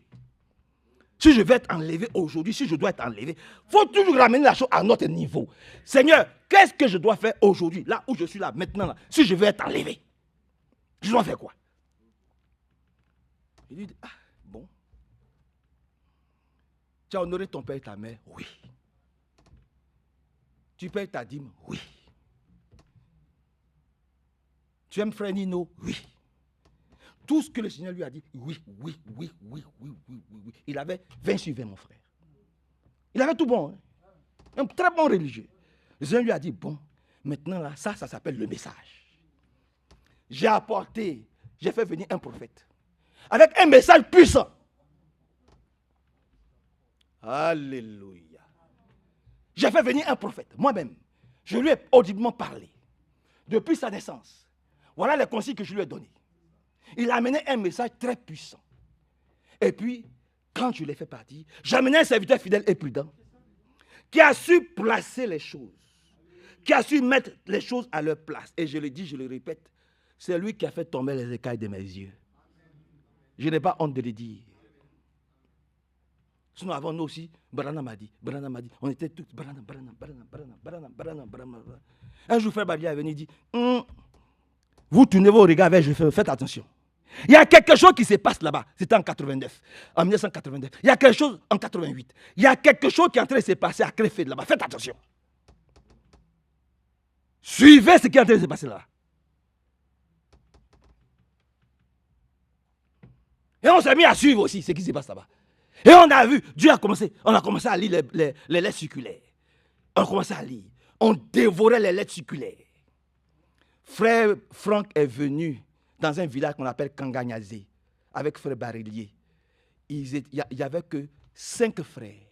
Si je veux être enlevé aujourd'hui, si je dois être enlevé, il faut toujours ramener la chose à notre niveau. Seigneur, qu'est-ce que je dois faire aujourd'hui, là où je suis là, maintenant, là, si je veux être enlevé? Je dois faire quoi? Il dit, ah, bon. Tu as honoré ton père et ta mère? Oui. Tu payes ta dîme? Oui. Tu aimes frère Nino? Oui. Tout ce que le Seigneur lui a dit, oui. Il avait 20 sur 20, mon frère. Il avait tout bon. Hein? Un très bon religieux. Le Seigneur lui a dit, bon, maintenant là, ça s'appelle le message. J'ai fait venir un prophète. Avec un message puissant. Alléluia. J'ai fait venir un prophète, moi-même. Je lui ai audiblement parlé. Depuis sa naissance. Voilà les consignes que je lui ai données. Il a amené un message très puissant. Et puis, quand je l'ai fait partir, j'ai amené un serviteur fidèle et prudent qui a su placer les choses, qui a su mettre les choses à leur place. Et je le dis, je le répète, c'est lui qui a fait tomber les écailles de mes yeux. Je n'ai pas honte de le dire. Sinon, avant nous aussi, Branham m'a dit, on était tous, Branham. Un jour, frère Badia est venu et dit, vous tournez vos regards vers je faites attention. Il y a quelque chose qui se passe là-bas. C'était en 89, en 1989. Il y a quelque chose en 88. Il y a quelque chose qui est en train de se passer à Krefeld là-bas. Faites attention. Suivez ce qui est en train de se passer là-bas. Et on s'est mis à suivre aussi ce qui se passe là-bas. Et on a vu, on a commencé à lire les lettres circulaires. On a commencé à lire. On dévorait les lettres circulaires. Frère Franck est venu dans un village qu'on appelle Kangagnazé, avec frère Barillier. Il n'y avait que 5 frères.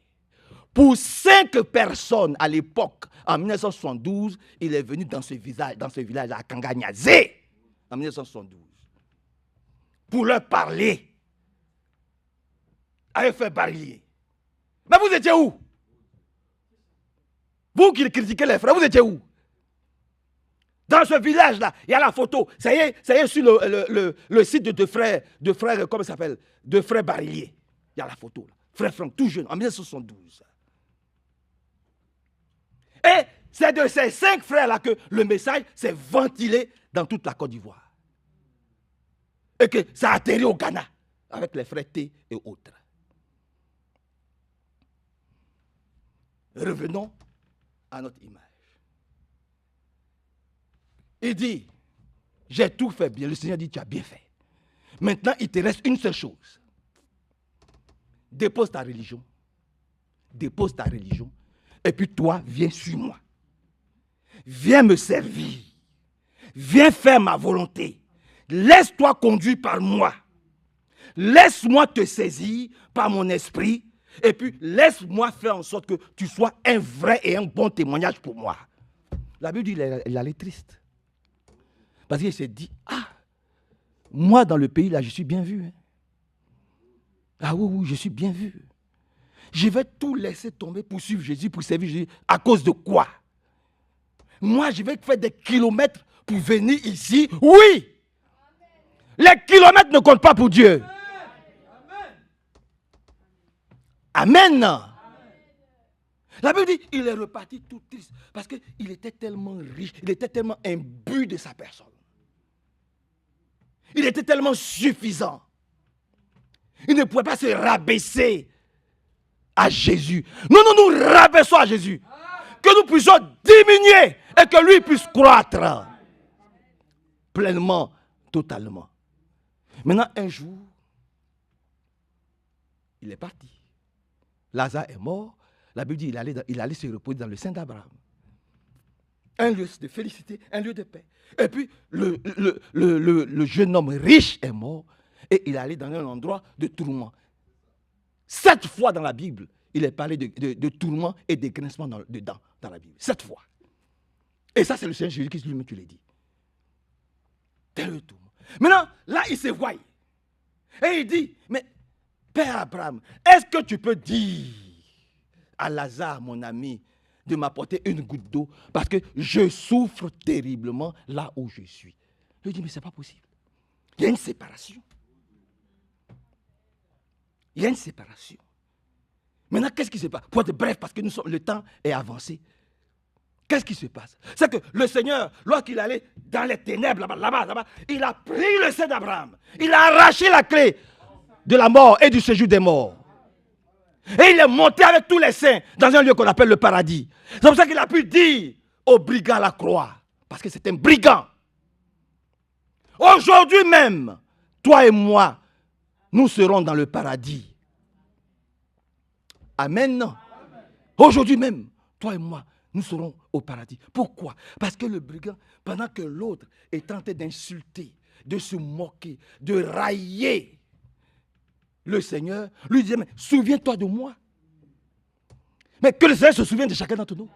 Pour 5 personnes à l'époque, en 1972, il est venu dans ce village à Kangagnazé, en 1972, pour leur parler. Avec frère Barillier. Mais vous étiez où? Vous qui critiquez les frères, vous étiez où? Dans ce village-là, il y a la photo. Ça y est sur le site de frère, comment ça s'appelle? De frère Barillier. Il y a la photo. Là. Frère Franck, tout jeune, en 1972. Et c'est de ces 5 frères-là que le message s'est ventilé dans toute la Côte d'Ivoire. Et que ça a atterri au Ghana, avec les frères T et autres. Revenons à notre image. Il dit, j'ai tout fait bien. Le Seigneur dit, tu as bien fait. Maintenant, il te reste une seule chose. Dépose ta religion. Dépose ta religion. Et puis toi, viens sur moi. Viens me servir. Viens faire ma volonté. Laisse-toi conduire par moi. Laisse-moi te saisir par mon esprit. Et puis, laisse-moi faire en sorte que tu sois un vrai et un bon témoignage pour moi. La Bible dit qu'il allait triste. Parce qu'il s'est dit, moi dans le pays là, je suis bien vu. Hein. Ah oui, je suis bien vu. Je vais tout laisser tomber pour suivre Jésus, pour servir Jésus. À cause de quoi? Moi, je vais faire des kilomètres pour venir ici. Oui! Les kilomètres ne comptent pas pour Dieu. Amen. La Bible dit, il est reparti tout triste parce qu'il était tellement riche, il était tellement imbu de sa personne. Il était tellement suffisant. Il ne pouvait pas se rabaisser à Jésus. Nous nous rabaissons à Jésus. Que nous puissions diminuer et que lui puisse croître pleinement, totalement. Maintenant, un jour, il est parti. Lazare est mort. La Bible dit qu'il allait se reposer dans le sein d'Abraham. Un lieu de félicité, un lieu de paix. Et puis, le jeune homme riche est mort et il allait dans un endroit de tourment. 7 fois dans la Bible, il est parlé de tourment et de grincement dedans, dans la Bible. 7 fois. Et ça, c'est le Seigneur Jésus qui lui-même te l'a dit. Tel le tourment. Maintenant, là, il se voit. Et il dit, mais Père Abraham, est-ce que tu peux dire à Lazare, mon ami, de m'apporter une goutte d'eau parce que je souffre terriblement là où je suis? Je lui dis, mais ce n'est pas possible. Il y a une séparation. Il y a une séparation. Maintenant, qu'est-ce qui se passe? Pour être bref, parce que le temps est avancé. Qu'est-ce qui se passe? C'est que le Seigneur, lorsqu'il allait dans les ténèbres, là-bas, il a pris le sein d'Abraham. Il a arraché la clé de la mort et du séjour des morts. Et il est monté avec tous les saints dans un lieu qu'on appelle le paradis. C'est pour ça qu'il a pu dire au brigand à la croix. Parce que c'est un brigand. Aujourd'hui même, toi et moi, nous serons dans le paradis. Amen. Aujourd'hui même, toi et moi, nous serons au paradis. Pourquoi? Parce que le brigand, pendant que l'autre est tenté d'insulter, de se moquer, de railler le Seigneur, lui disait, mais souviens-toi de moi. Mais que le Seigneur se souvienne de chacun d'entre nous.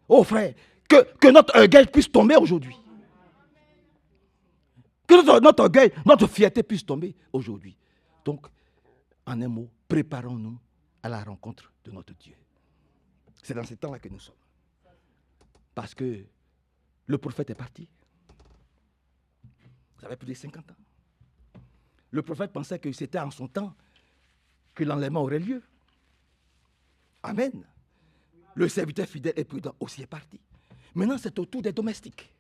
Oh frère, que notre orgueil puisse tomber aujourd'hui. Que notre orgueil, notre fierté puisse tomber aujourd'hui. Donc, en un mot, préparons-nous à la rencontre de notre Dieu. C'est dans ce temps-là que nous sommes. Parce que le prophète est parti. Ça avait plus de 50 ans. Le prophète pensait que c'était en son temps que l'enlèvement aurait lieu. Amen. Le serviteur fidèle et prudent aussi est parti. Maintenant, c'est au tour des domestiques.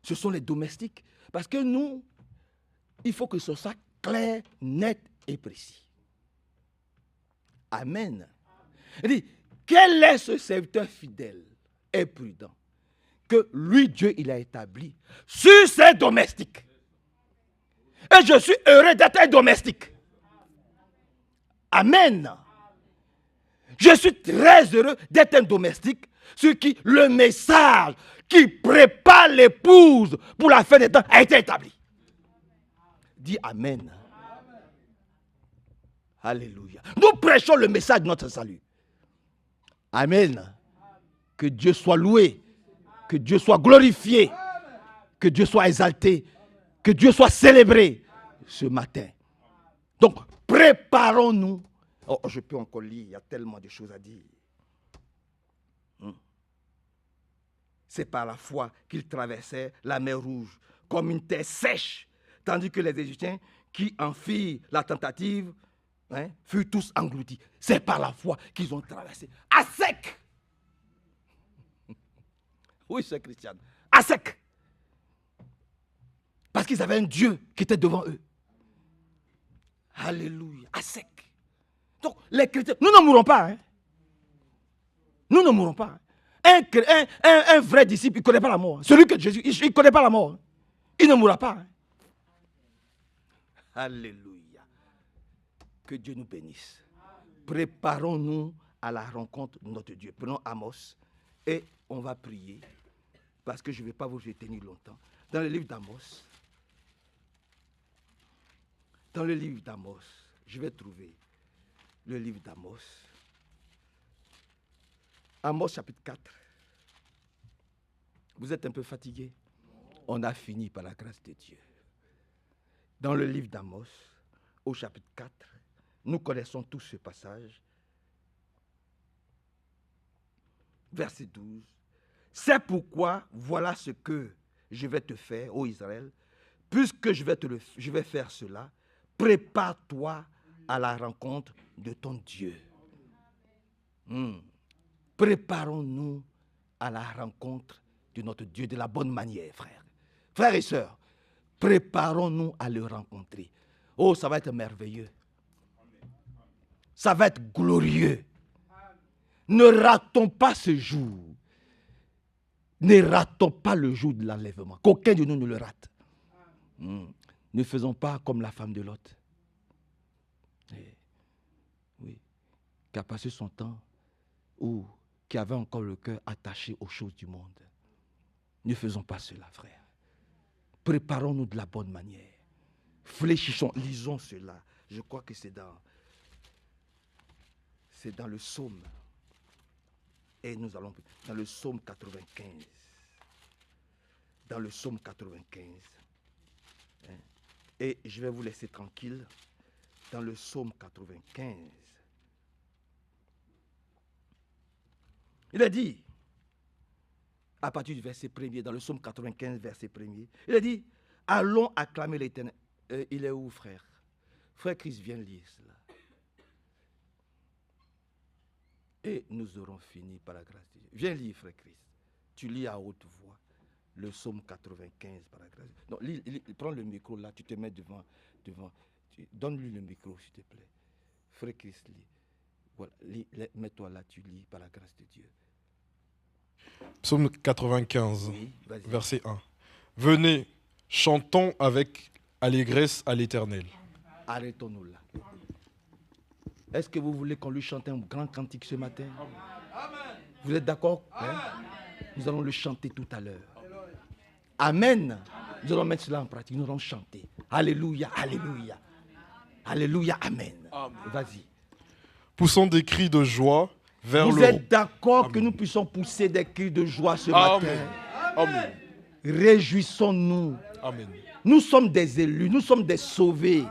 Ce sont les domestiques. Parce que nous, il faut que ce soit clair, net et précis. Amen. Il dit, quel est ce serviteur fidèle et prudent que lui, Dieu, il a établi sur ses domestiques? Et je suis heureux d'être un domestique. Amen. Je suis très heureux d'être un domestique sur qui le message qui prépare l'épouse pour la fin des temps a été établi. Dis Amen. Alléluia. Nous prêchons le message de notre salut. Amen. Que Dieu soit loué, que Dieu soit glorifié, que Dieu soit exalté, que Dieu soit célébré ce matin. Donc, préparons-nous. Oh, je peux encore lire, il y a tellement de choses à dire. C'est par la foi qu'ils traversaient la mer Rouge comme une terre sèche, tandis que les Égyptiens qui en firent la tentative furent tous engloutis. C'est par la foi qu'ils ont traversé à sec. Oui, c'est Christian. À sec. Parce qu'ils avaient un Dieu qui était devant eux. Alléluia. À sec. Donc, les chrétiens, nous ne mourrons pas. Hein. Nous ne mourrons pas. Un vrai disciple, il ne connaît pas la mort. Celui que Jésus, il ne connaît pas la mort. Il ne mourra pas. Hein. Alléluia. Que Dieu nous bénisse. Préparons-nous à la rencontre de notre Dieu. Prenons Amos et on va prier. Parce que je ne vais pas vous retenir longtemps. Dans le livre d'Amos, je vais trouver le livre d'Amos. Amos chapitre 4. Vous êtes un peu fatigué? On a fini par la grâce de Dieu. Dans le livre d'Amos, au chapitre 4, nous connaissons tous ce passage. Verset 12. C'est pourquoi, voilà ce que je vais te faire, ô Israël. Puisque je vais faire cela, prépare-toi à la rencontre de ton Dieu. Préparons-nous à la rencontre de notre Dieu de la bonne manière, frères. Frères et sœurs, préparons-nous à le rencontrer. Oh, ça va être merveilleux. Ça va être glorieux. Ne ratons pas ce jour. Ne ratons pas le jour de l'enlèvement. Qu'aucun de nous ne le rate. Ne faisons pas comme la femme de Lot. Oui, qui a passé son temps ou qui avait encore le cœur attaché aux choses du monde. Ne faisons pas cela, frère. Préparons-nous de la bonne manière. Fléchissons, lisons cela. Je crois que c'est dans le psaume. Et nous allons dans le psaume 95. Dans le psaume 95. Et je vais vous laisser tranquille. Dans le psaume 95. Il a dit, à partir du verset 1er, dans le psaume 95, verset 1er, il a dit, allons acclamer l'Éternel. Il est où, frère? Frère Christ, viens lire cela. Et nous aurons fini par la grâce de Dieu. Viens lire, frère Christ. Tu lis à haute voix le psaume 95 par la grâce de Dieu. Non, prends le micro là, tu te mets devant. Donne-lui le micro, s'il te plaît. Frère Christ, lis. Voilà, mets-toi là, tu lis par la grâce de Dieu. Psaume 95, oui, verset 1. Venez, chantons avec allégresse à l'Éternel. Arrêtons-nous là. Est-ce que vous voulez qu'on lui chante un grand cantique ce matin? Amen. Vous êtes d'accord? Nous allons le chanter tout à l'heure. Amen. Nous allons mettre cela en pratique. Nous allons chanter. Alléluia, alléluia. Alléluia, amen. Vas-y. Poussons des cris de joie vers Vous le... êtes d'accord que nous puissions pousser des cris de joie ce Amen. matin? Amen. Réjouissons-nous. Amen. Nous sommes des élus, nous sommes des sauvés.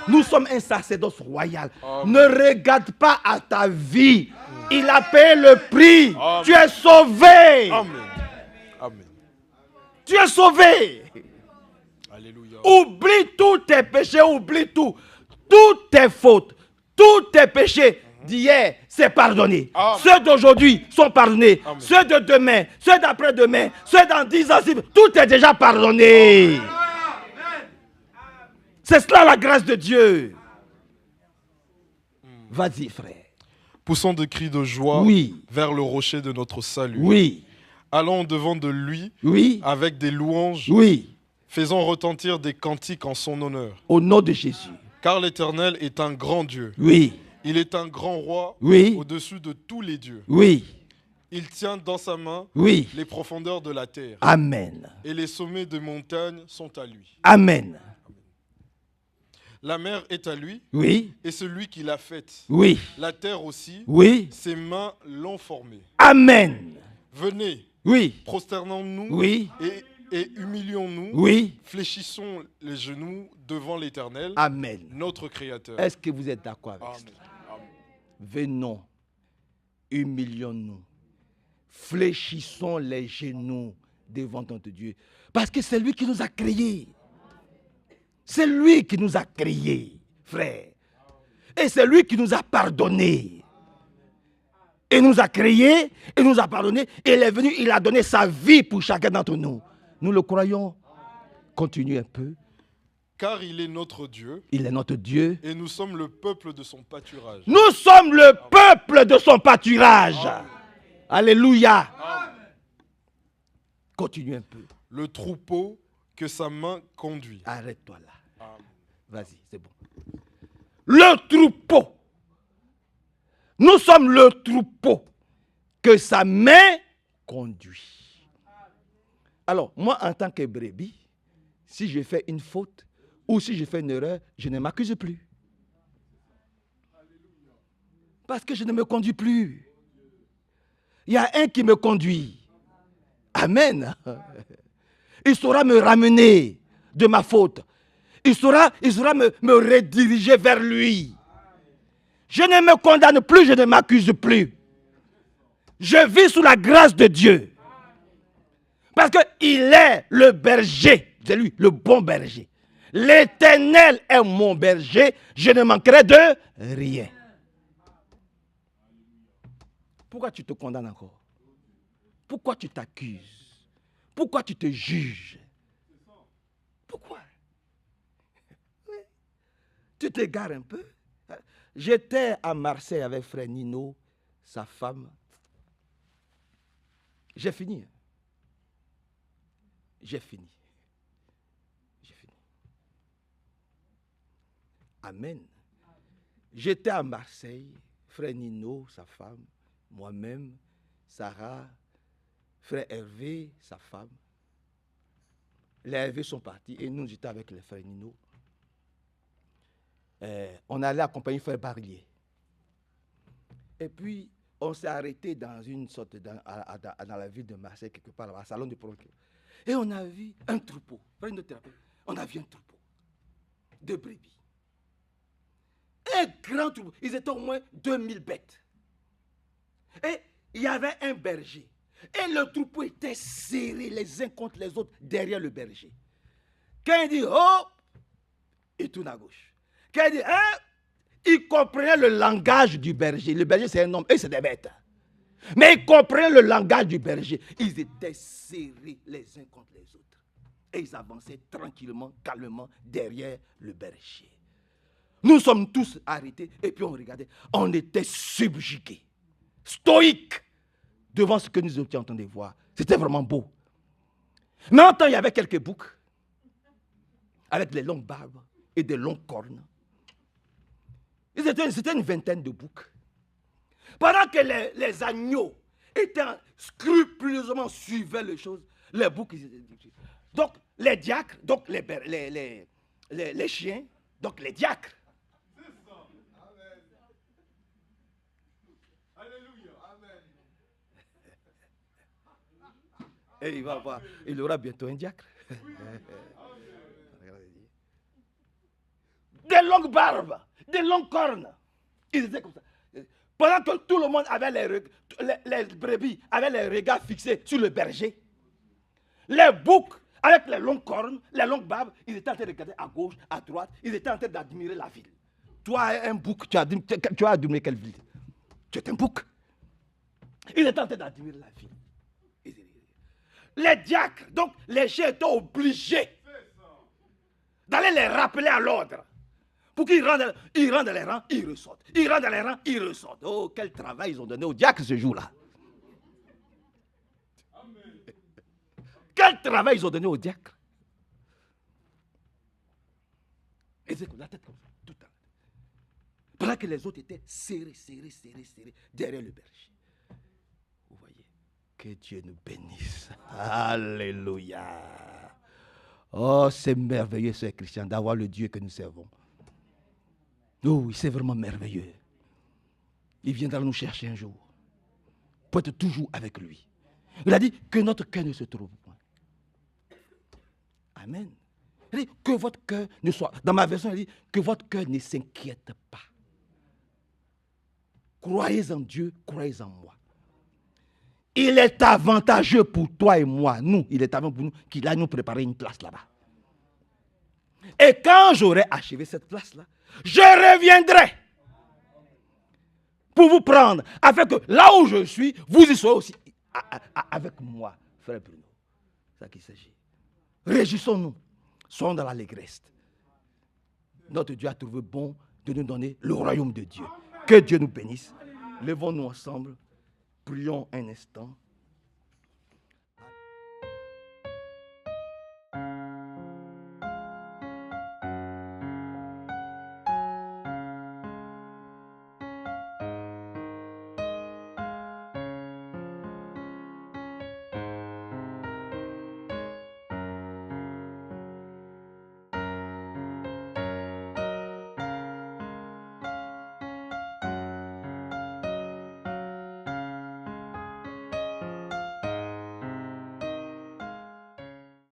Nous sommes un sacerdoce royal. Amen. Ne regarde pas à ta vie. Il a payé le prix. Amen. Tu es sauvé. Amen. Amen. Tu es sauvé. Alléluia. Oublie tous tes péchés, oublie tout. Toutes tes fautes, tous tes péchés d'hier, c'est pardonné. Amen. Ceux d'aujourd'hui sont pardonnés. Amen. Ceux de demain, ceux d'après-demain, ceux dans 10 ans, tout est déjà pardonné. C'est cela la grâce de Dieu. Vas-y, frère. Poussons des cris de joie Oui. vers le rocher de notre salut. Oui, Allons devant de lui oui, avec des louanges, oui. faisons retentir des cantiques en son honneur. Au nom de Jésus. Car l'Éternel est un grand Dieu. Oui, Il est un grand roi oui, au-dessus de tous les dieux. oui, Il tient dans sa main oui. les profondeurs de la terre. Amen. Et les sommets de montagnes sont à lui. Amen. La mer est à lui, Oui, et celui qui l'a faite. oui, La terre aussi, oui. ses mains l'ont formée. Amen. Venez, Oui, prosternons-nous oui, et humilions-nous. oui. Fléchissons les genoux devant l'Éternel, Amen. notre Créateur. Est-ce que vous êtes d'accord avec Amen. cela? Amen. Venons, humilions-nous, fléchissons les genoux devant notre Dieu. Parce que c'est lui qui nous a créés. C'est lui qui nous a créés, frère. Et c'est lui qui nous a pardonnés. Il nous a créés, il nous a pardonnés. Il est venu, il a donné sa vie pour chacun d'entre nous. Nous le croyons. Continue un peu. Car il est notre Dieu, Il est notre Dieu. et nous sommes le peuple de son pâturage. Nous sommes le peuple de son pâturage. Alléluia. Continue un peu. Le troupeau que sa main conduit. Arrête-toi là. Amen. Vas-y, c'est bon. Le troupeau. Nous sommes le troupeau que sa main conduit. Alors, moi, en tant que brebis, si je fais une faute ou si je fais une erreur, je ne m'accuse plus. Parce que je ne me conduis plus. Il y a un qui me conduit. Amen. Il saura me ramener de ma faute. Il saura me rediriger vers lui. Je ne me condamne plus, je ne m'accuse plus. Je vis sous la grâce de Dieu. Parce qu'il est le berger. C'est lui, le bon berger. L'Éternel est mon berger. Je ne manquerai de rien. Pourquoi tu te condamnes encore? Pourquoi tu t'accuses? Pourquoi tu te juges? Pourquoi? Oui. Tu t'égares un peu. J'étais à Marseille avec frère Nino, sa femme. J'ai fini. J'ai fini. J'ai fini. Amen. J'étais à Marseille, frère Nino, sa femme, moi-même, Sarah, frère Hervé, sa femme. Les Hervé sont partis et nous étions avec les frères Nino. On allait accompagner frère Barlier. Et puis, on s'est arrêté dans une sorte, dans la ville de Marseille, quelque part là-bas, salon de procureur. Et on a vu un troupeau. On a vu un troupeau de brebis. Un grand troupeau. Ils étaient au moins 2000 bêtes. Et il y avait un berger. Et le troupeau était serré les uns contre les autres derrière le berger. Quand il dit hop, il tourne à gauche. Quand il dit hein, il comprenait le langage du berger. Le berger, c'est un homme, et c'est des bêtes. Mais ils comprenaient le langage du berger. Ils étaient serrés les uns contre les autres. Et ils avançaient tranquillement, calmement derrière le berger. Nous sommes tous arrêtés et puis on regardait. On était subjugués, stoïques, devant ce que nous étions en train de voir. C'était vraiment beau. Mais en même temps, il y avait quelques boucs avec des longues barbes et des longues cornes. C'était une vingtaine de boucs. Pendant que les agneaux étaient scrupuleusement suivaient les choses, les boucs, donc les diacres, donc les chiens, donc les diacres. Et il va avoir, il aura bientôt un diacre. Des longues barbes, des longues cornes. Ils étaient comme ça. Pendant que tout le monde avait les brebis avaient les regards fixés sur le berger, les boucs avec les longues cornes, les longues barbes, ils étaient en train de regarder à gauche, à droite, ils étaient en train d'admirer la ville. Toi, un bouc, tu as admiré quelle ville? Tu es un bouc. Ils étaient en train d'admirer la ville. Les diacres, donc les chefs étaient obligés d'aller les rappeler à l'ordre. Pour qu'ils rentrent dans les rangs, ils ressortent. Ils rentrent dans les rangs, ils ressortent. Oh, quel travail ils ont donné aux diacres ce jour-là. Quel travail ils ont donné aux diacres. Ils étaient la tête comme ça, tout le temps. Pendant que les autres étaient serrés derrière le berger. Vous voyez, que Dieu nous bénisse. Alléluia. Oh, c'est merveilleux, Sœur Christian, d'avoir le Dieu que nous servons. Oh oui, c'est vraiment merveilleux. Il viendra nous chercher un jour pour être toujours avec lui. Il a dit que notre cœur ne se trouve point. Amen. Il dit que votre cœur ne soit... Dans ma version, il dit que votre cœur ne s'inquiète pas. Croyez en Dieu, croyez en moi. Il est avantageux pour toi et moi, nous, il est avantageux pour nous qu'il aille nous préparer une place là-bas. Et quand j'aurai achevé cette place-là, je reviendrai pour vous prendre, afin que là où je suis, vous y soyez aussi avec moi, frère Bruno. C'est ça qu'il s'agit. Réjouissons-nous, soyons dans l'allégresse. Notre Dieu a trouvé bon de nous donner le royaume de Dieu. Que Dieu nous bénisse. Levons-nous ensemble, prions un instant.